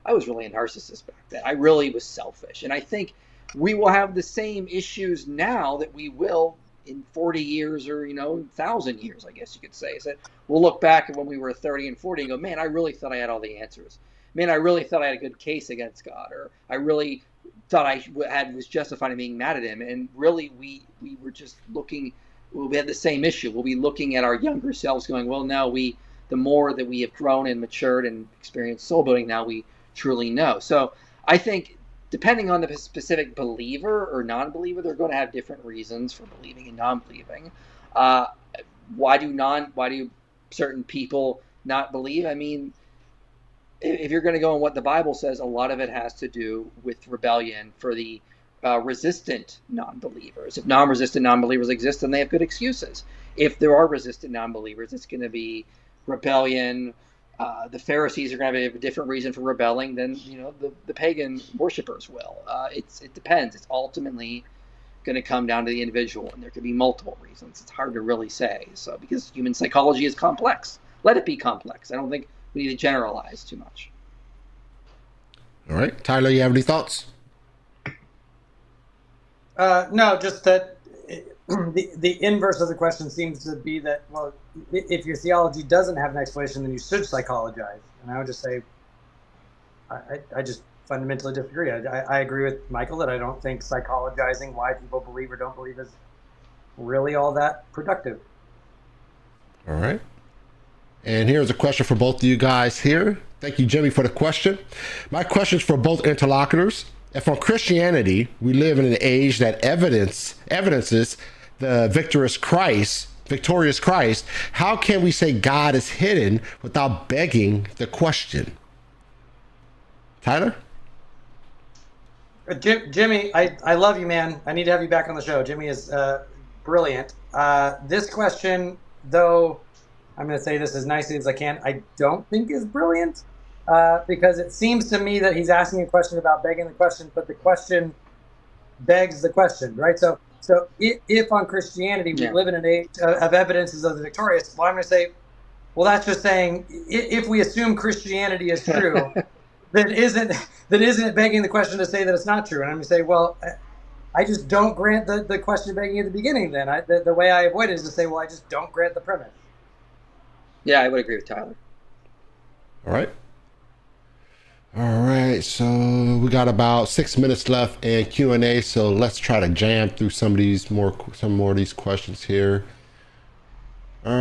I was really a narcissist back then. I really was selfish. And I think we will have the same issues now that we will in 40 years or 1,000 years, I guess you could say. Is that we'll look back at when we were 30 and 40 and go, man, I really thought I had all the answers. Man, I really thought I had a good case against God, or I really thought I was justified in being mad at him. And really, we were just looking. We had the same issue. We'll be looking at our younger selves, going, well, no, the more that we have grown and matured and experienced soul building, now we truly know. So I think, depending on the specific believer or non-believer, they're going to have different reasons for believing and non-believing. Why do certain people not believe? I mean, if you're going to go on what the Bible says, a lot of it has to do with rebellion for the resistant non-believers. If non-resistant non-believers exist, then they have good excuses. If there are resistant non-believers, it's going to be rebellion, The Pharisees are going to have a different reason for rebelling than the pagan worshipers will. It depends. It's ultimately going to come down to the individual, and there could be multiple reasons. It's hard to really say. So because human psychology is complex, let it be complex. I don't think we need to generalize too much. All right, Tyler, you have any thoughts? No, just that the inverse of the question seems to be that, well, if your theology doesn't have an explanation, then you should psychologize. And I would just say, I just fundamentally disagree. I agree with Michael that I don't think psychologizing why people believe or don't believe is really all that productive. All right. And here's a question for both of you guys here. Thank you, Jimmy, for the question. My question is for both interlocutors. If on Christianity, we live in an age that evidences the victorious Christ, how can we say God is hidden without begging the question? Tyler? Jimmy, I love you, man. I need to have you back on the show. Jimmy is brilliant. This question, though, I'm going to say this as nicely as I can, I don't think is brilliant because it seems to me that he's asking a question about begging the question, but the question begs the question, right? So if on Christianity we live in an age of evidences of the victorious, well, I'm going to say, well, that's just saying if we assume Christianity is true, then isn't it begging the question to say that it's not true? And I'm going to say, well, I just don't grant the question begging at the beginning. Then the way I avoid it is to say, well, I just don't grant the premise. Yeah, I would agree with Tyler. All right. All right, so we got about 6 minutes left in Q&A, so let's try to jam through some more of these questions here. All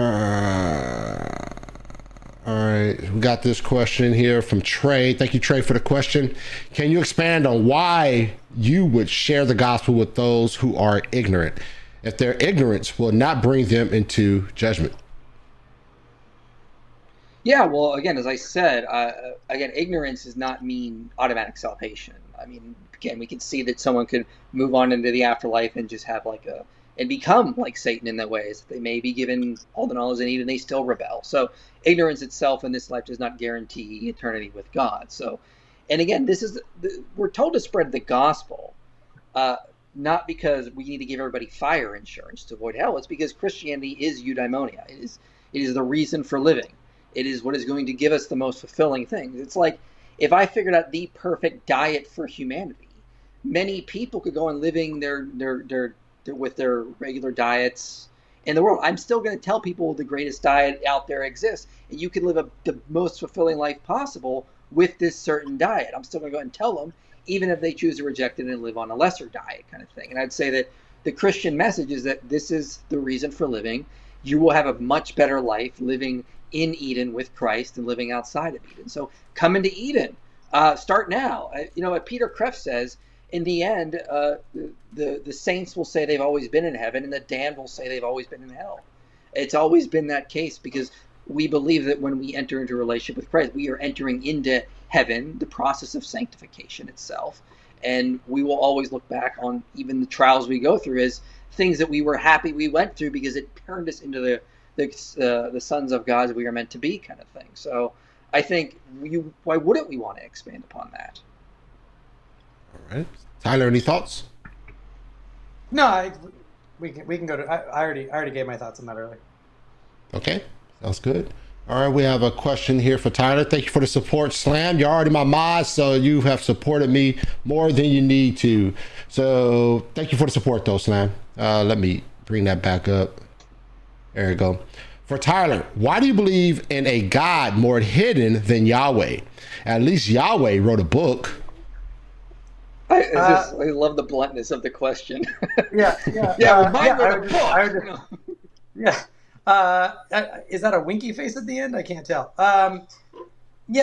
right, we got this question here from Trey. Thank you, Trey, for the question. Can you expand on why you would share the gospel with those who are ignorant, if their ignorance will not bring them into judgment? Yeah, well, again, as I said, ignorance does not mean automatic salvation. I mean, again, we can see that someone could move on into the afterlife and just have and become like Satan in that way, is that they may be given all the knowledge they need and they still rebel. So ignorance itself in this life does not guarantee eternity with God. So, and again, we're told to spread the gospel, not because we need to give everybody fire insurance to avoid hell. It's because Christianity is eudaimonia. It is the reason for living. It is what is going to give us the most fulfilling things. It's like if I figured out the perfect diet for humanity, many people could go on living with their regular diets in the world. I'm still going to tell people the greatest diet out there exists, and you can live the most fulfilling life possible with this certain diet. I'm still going to go ahead and tell them, even if they choose to reject it and live on a lesser diet kind of thing. And I'd say that the Christian message is that this is the reason for living. You will have a much better life living in Eden with Christ and living outside of Eden. So come into Eden. Start now. What Peter Kreeft says, in the end, the saints will say they've always been in heaven, and the damned will say they've always been in hell. It's always been that case because we believe that when we enter into a relationship with Christ, we are entering into heaven, the process of sanctification itself. And we will always look back on even the trials we go through as things that we were happy we went through because it turned us into the sons of God we are meant to be, kind of thing. So I think why wouldn't we want to expand upon that? All right, Tyler, any thoughts? No, we can go to. I already gave my thoughts on that earlier. Okay, sounds good. All right, we have a question here for Tyler. Thank you for the support, Slam. You're already my mod, so you have supported me more than you need to. So thank you for the support, though, Slam. Let me bring that back up. There you go. For Tyler, why do you believe in a God more hidden than Yahweh? At least Yahweh wrote a book. I love the bluntness of the question. Yeah. Is that a winky face at the end? I can't tell.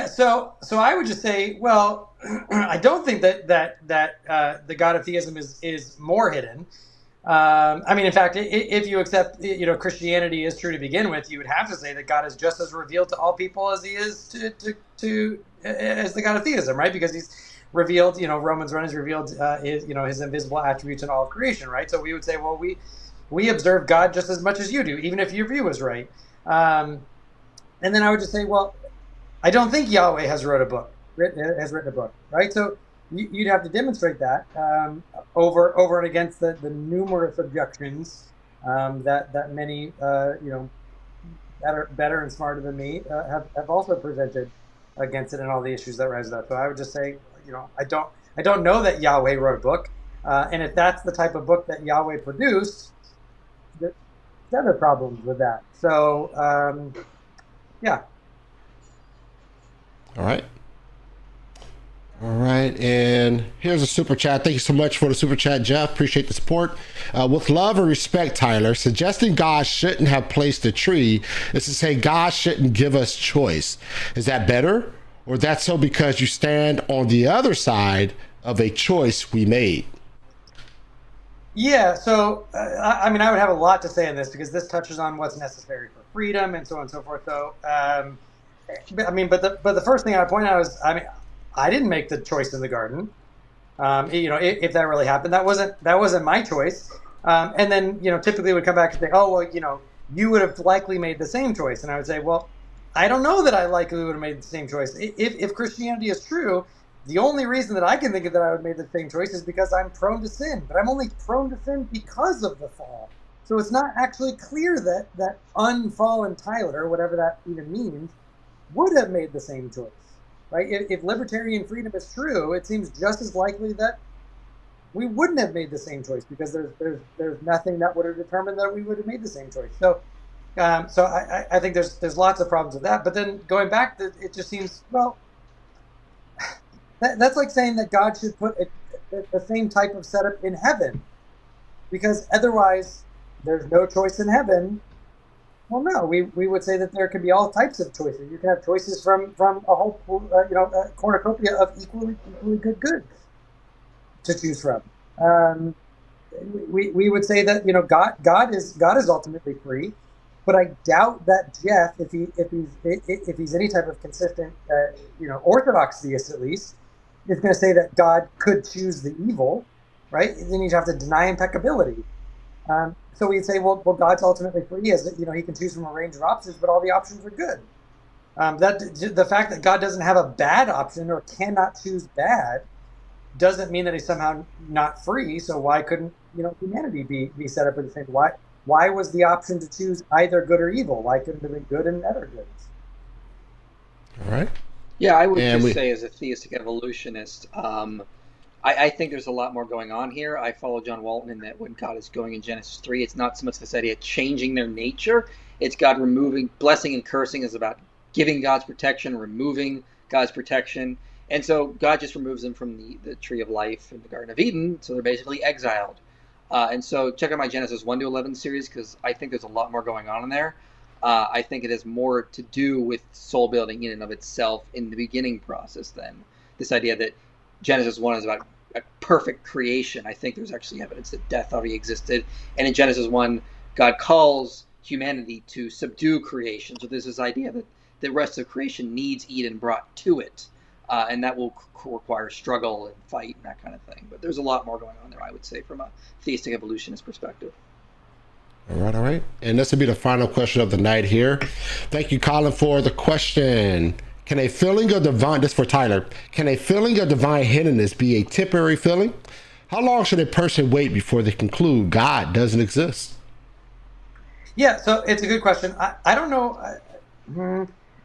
So I would just say, well, I don't think that the God of theism is more hidden. In fact, if you accept, Christianity is true to begin with, you would have to say that God is just as revealed to all people as he is as the God of theism, right? Because he's revealed, Romans 1 is revealed his invisible attributes in all of creation, right? So we would say, well, we observe God just as much as you do, even if your view is right. And then I would just say, well, I don't think Yahweh has written a book, right? So you'd have to demonstrate that over and against the numerous objections that many that are better and smarter than me have also presented against it and all the issues that rise up. So I would just say, I don't know that Yahweh wrote a book, and if that's the type of book that Yahweh produced, there's other problems with that. So yeah. All right. All right, and here's a super chat. Thank you so much for the super chat, Jeff. Appreciate the support. With love and respect, Tyler, suggesting God shouldn't have placed a tree is to say God shouldn't give us choice. Is that better? Or that's so because you stand on the other side of a choice we made? Yeah, so I mean, I would have a lot to say on this because this touches on what's necessary for freedom and so on and so forth. So, but the first thing I point out is, I didn't make the choice in the garden. If that really happened, that wasn't my choice. And then, typically would come back and say, oh, well, you would have likely made the same choice. And I would say, well, I don't know that I likely would have made the same choice. If Christianity is true, the only reason that I can think of that I would have made the same choice is because I'm prone to sin. But I'm only prone to sin because of the fall. So it's not actually clear that unfallen Tyler, whatever that even means, would have made the same choice. Right? If libertarian freedom is true, it seems just as likely that we wouldn't have made the same choice because there's nothing that would have determined that we would have made the same choice. So, I think there's lots of problems with that. But then going back, it just seems, well, that's like saying that God should put the same type of setup in heaven, because otherwise there's no choice in heaven. Well, no, we would say that there can be all types of choices. You can have choices from a whole a cornucopia of equally good goods to choose from. We would say that God is ultimately free, but I doubt that Jeff, if he's any type of consistent Orthodox theist at least, is going to say that God could choose the evil, right? Then you'd have to deny impeccability. So we'd say, well, God's ultimately free, as he can choose from a range of options, but all the options are good. The fact that God doesn't have a bad option or cannot choose bad doesn't mean that he's somehow not free. So why couldn't humanity be set up in the same? Why was the option to choose either good or evil? Why couldn't it have been good and other goods? All right. Yeah, I would say as a theistic evolutionist, I think there's a lot more going on here. I follow John Walton in that when God is going in Genesis 3, it's not so much this idea of changing their nature. It's God removing, blessing and cursing is about giving God's protection, removing God's protection. And so God just removes them from the tree of life in the Garden of Eden. So they're basically exiled. And so check out my Genesis 1 to 11 series, because I think there's a lot more going on in there. I think it has more to do with soul building in and of itself in the beginning process than this idea that Genesis 1 is about a perfect creation. I think there's actually evidence that death already existed. And in Genesis 1, God calls humanity to subdue creation. So there's this idea that the rest of creation needs Eden brought to it. And that will require struggle and fight and that kind of thing. But there's a lot more going on there, I would say, from a theistic evolutionist perspective. All right. And this will be the final question of the night here. Thank you, Colin, for the question. Can a feeling of divine, this for Tyler, can a feeling of divine hiddenness be a temporary feeling? How long should a person wait before they conclude God doesn't exist? Yeah, so it's a good question. I don't know.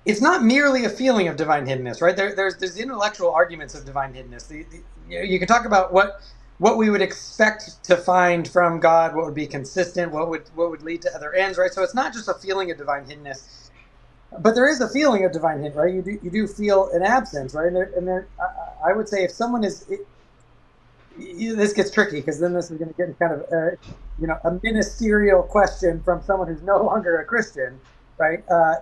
It's not merely a feeling of divine hiddenness, right? There's the intellectual arguments of divine hiddenness. You can talk about what we would expect to find from God, what would be consistent, what would lead to other ends, right? So it's not just a feeling of divine hiddenness. But there is a feeling of divine hidden, right? You do feel an absence, right? And there, I would say if someone this gets tricky because then this is going to get kind of a ministerial question from someone who's no longer a Christian, right? I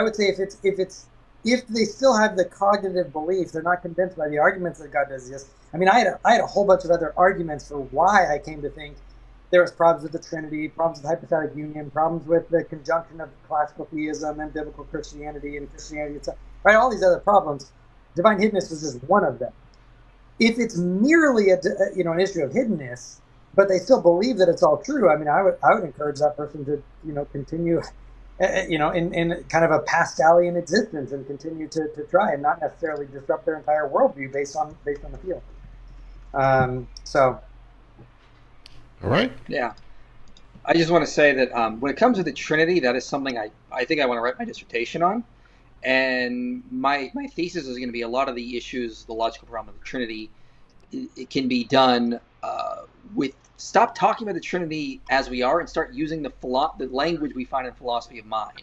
would say if they still have the cognitive belief, they're not convinced by the arguments that God does exist. I mean, I had a whole bunch of other arguments for why I came to think there was problems with the Trinity, problems with hypostatic union, problems with the conjunction of classical theism and biblical Christianity and Christianity itself, right? All these other problems. Divine hiddenness was just one of them. If it's merely an issue of hiddenness, but they still believe that it's all true, I mean, I would encourage that person to continue in kind of a Pascalian existence and continue to try and not necessarily disrupt their entire worldview based on the field. So. All right. Yeah. I just want to say that when it comes to the Trinity, that is something I think I want to write my dissertation on. And my thesis is going to be a lot of the issues, the logical problem of the Trinity, it can be done with stop talking about the Trinity as we are and start using the language we find in philosophy of mind.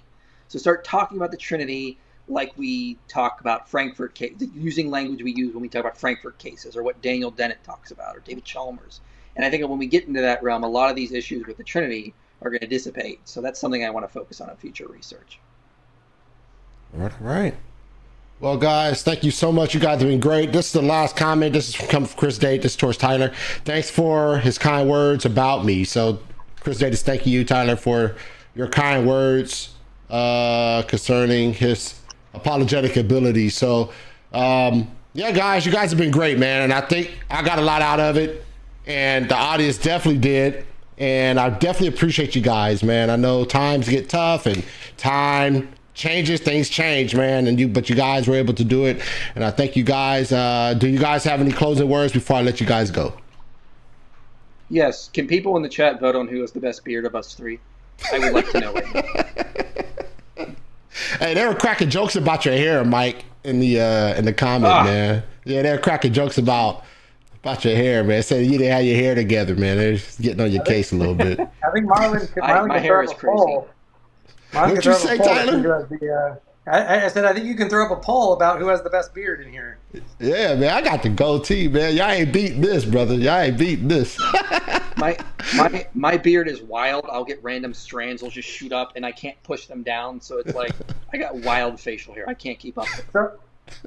So start talking about the Trinity like we talk about Frankfurt case, using language we use when we talk about Frankfurt cases, or what Daniel Dennett talks about, or David Chalmers. And I think that when we get into that realm, a lot of these issues with the Trinity are going to dissipate. So that's something I want to focus on in future research. All right. Well, guys, thank you so much. You guys have been great. This is the last comment. This is coming from Chris Date. This is towards Tyler. Thanks for his kind words about me. So Chris Date is thanking you, Tyler, for your kind words concerning his apologetic ability. So, yeah, guys, you guys have been great, man. And I think I got a lot out of it. And the audience definitely did. And I definitely appreciate you guys, man. I know times get tough and time changes, things change, man. But you guys were able to do it. And I thank you guys. Do you guys have any closing words before I let you guys go? Yes. Can people in the chat vote on who has the best beard of us three? I would like to know right now. Hey, they were cracking jokes about your hair, Mike, in the comment, man. Yeah, they were cracking jokes about your hair, man. Said you didn't have your hair together, man. They're just getting on your case a little bit. I think Marlon my hair is crazy. What'd you say, Tyler? I said I think you can throw up a poll about who has the best beard in here. Yeah, man. I got the goatee, man. Y'all ain't beating this, brother. Y'all ain't beating this. my beard is wild. I'll get random strands will just shoot up, and I can't push them down. So it's like I got wild facial hair. I can't keep up with it.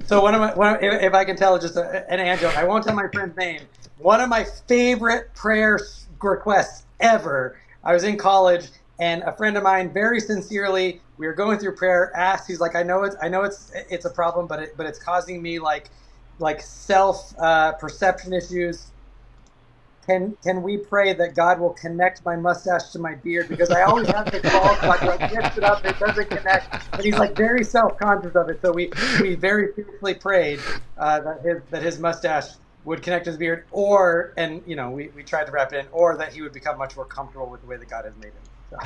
So if I can tell just an anecdote, I won't tell my friend's name. One of my favorite prayer requests ever. I was in college, and a friend of mine, very sincerely, we were going through prayer, asked. He's like, I know it's a problem, but it's causing me like self perception issues. Can we pray that God will connect my mustache to my beard? Because I always have to call, so I like lift it up, it doesn't connect. And he's like very self-conscious of it. So we very seriously prayed that his mustache would connect to his beard, we tried to wrap it in, or that he would become much more comfortable with the way that God has made him. So.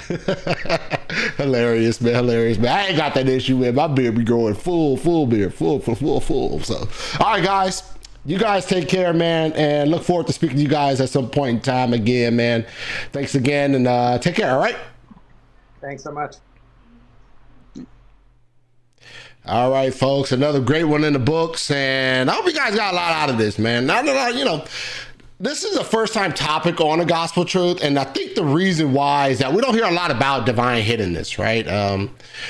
Hilarious, man. I ain't got that issue, man. My beard be growing full beard, full. So, all right, guys. You guys take care, man, and look forward to speaking to you guys at some point in time again, man. Thanks again, and take care, all right? Thanks so much. All right, folks, another great one in the books, and I hope you guys got a lot out of this, man. Now that this is a first-time topic on the gospel truth, and I think the reason why is that we don't hear a lot about divine hiddenness, right?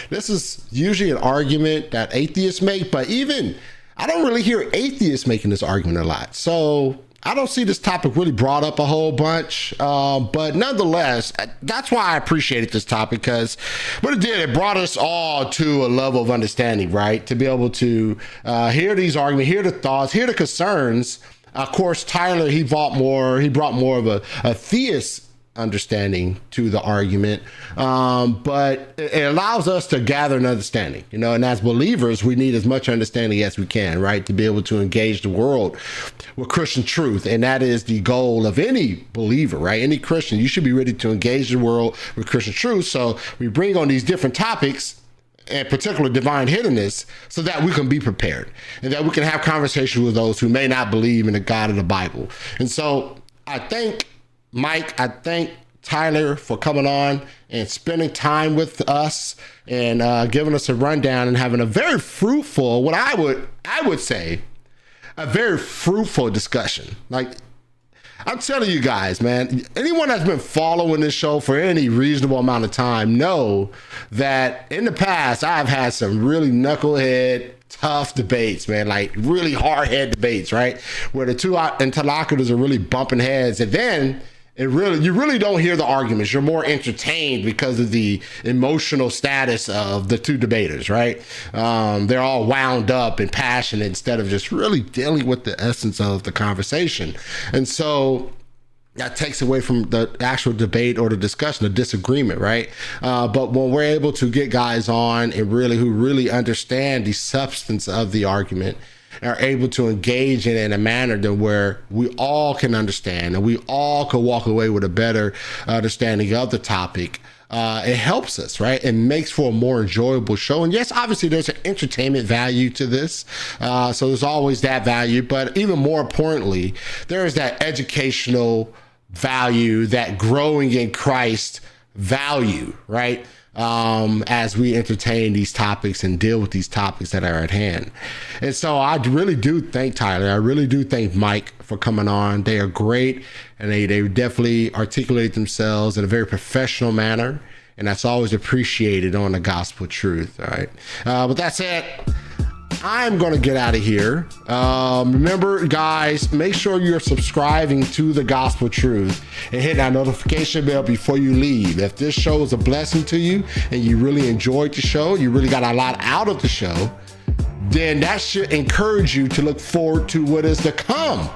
This is usually an argument that atheists make, but even I don't really hear atheists making this argument a lot. So I don't see this topic really brought up a whole bunch. But nonetheless, that's why I appreciated this topic, because what it did, it brought us all to a level of understanding, right? To be able to hear these arguments, hear the thoughts, hear the concerns. Of course, Tyler, he brought more of a theist understanding to the argument, but it allows us to gather an understanding, and as believers we need as much understanding as we can, right, to be able to engage the world with Christian truth. And that is the goal of any believer, right? Any Christian, you should be ready to engage the world with Christian truth. So we bring on these different topics, in particular divine hiddenness, so that we can be prepared and that we can have conversations with those who may not believe in the God of the Bible. And so I thank Mike, I thank Tyler for coming on and spending time with us and giving us a rundown and having a very fruitful, what I would say, a very fruitful discussion. Like, I'm telling you guys, man, anyone that's been following this show for any reasonable amount of time know that in the past I've had some really knucklehead, tough debates, man, like really hard head debates, right? Where the two interlocutors are really bumping heads, and then you really don't hear the arguments. You're more entertained because of the emotional status of the two debaters, right? They're all wound up and passionate instead of just really dealing with the essence of the conversation. And so that takes away from the actual debate or the discussion, the disagreement, right? But when we're able to get guys on and who really understand the substance of the argument, are able to engage in a manner that where we all can understand and we all can walk away with a better understanding of the topic, it helps us, right? It makes for a more enjoyable show. And yes, obviously there's an entertainment value to this. So there's always that value, but even more importantly, there is that educational value, that growing in Christ value, right? As we entertain these topics and deal with these topics that are at hand. And so I really do thank Tyler. I really do thank Mike for coming on. They are great, and they definitely articulate themselves in a very professional manner, and that's always appreciated on the Gospel Truth. All right. But that's it. I'm going to get out of here. Remember, guys, make sure you're subscribing to the Gospel Truth and hit that notification bell before you leave. If this show is a blessing to you and you really enjoyed the show, you really got a lot out of the show, then that should encourage you to look forward to what is to come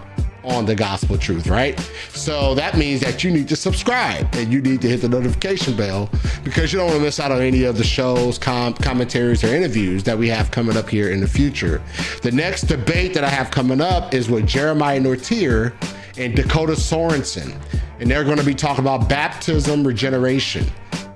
on the Gospel Truth, right? So that means that you need to subscribe and you need to hit the notification bell, because you don't want to miss out on any of the shows, commentaries, or interviews that we have coming up here in the future. The next debate that I have coming up is with Jeremiah Nortier and Dakota Sorensen, and they're going to be talking about baptism regeneration.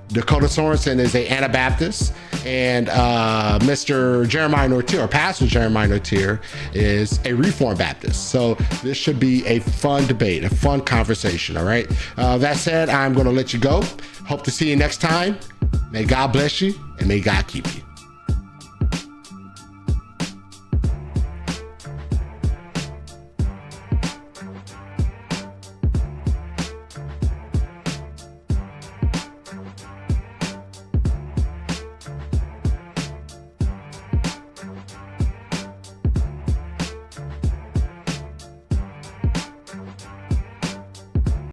Dakota Sorensen is an Anabaptist, and Mr. Jeremiah Nortier, or Pastor Jeremiah Nortier, is a Reformed Baptist. So this should be a fun debate, a fun conversation, all right? That said, I'm going to let you go. Hope to see you next time. May God bless you, and may God keep you.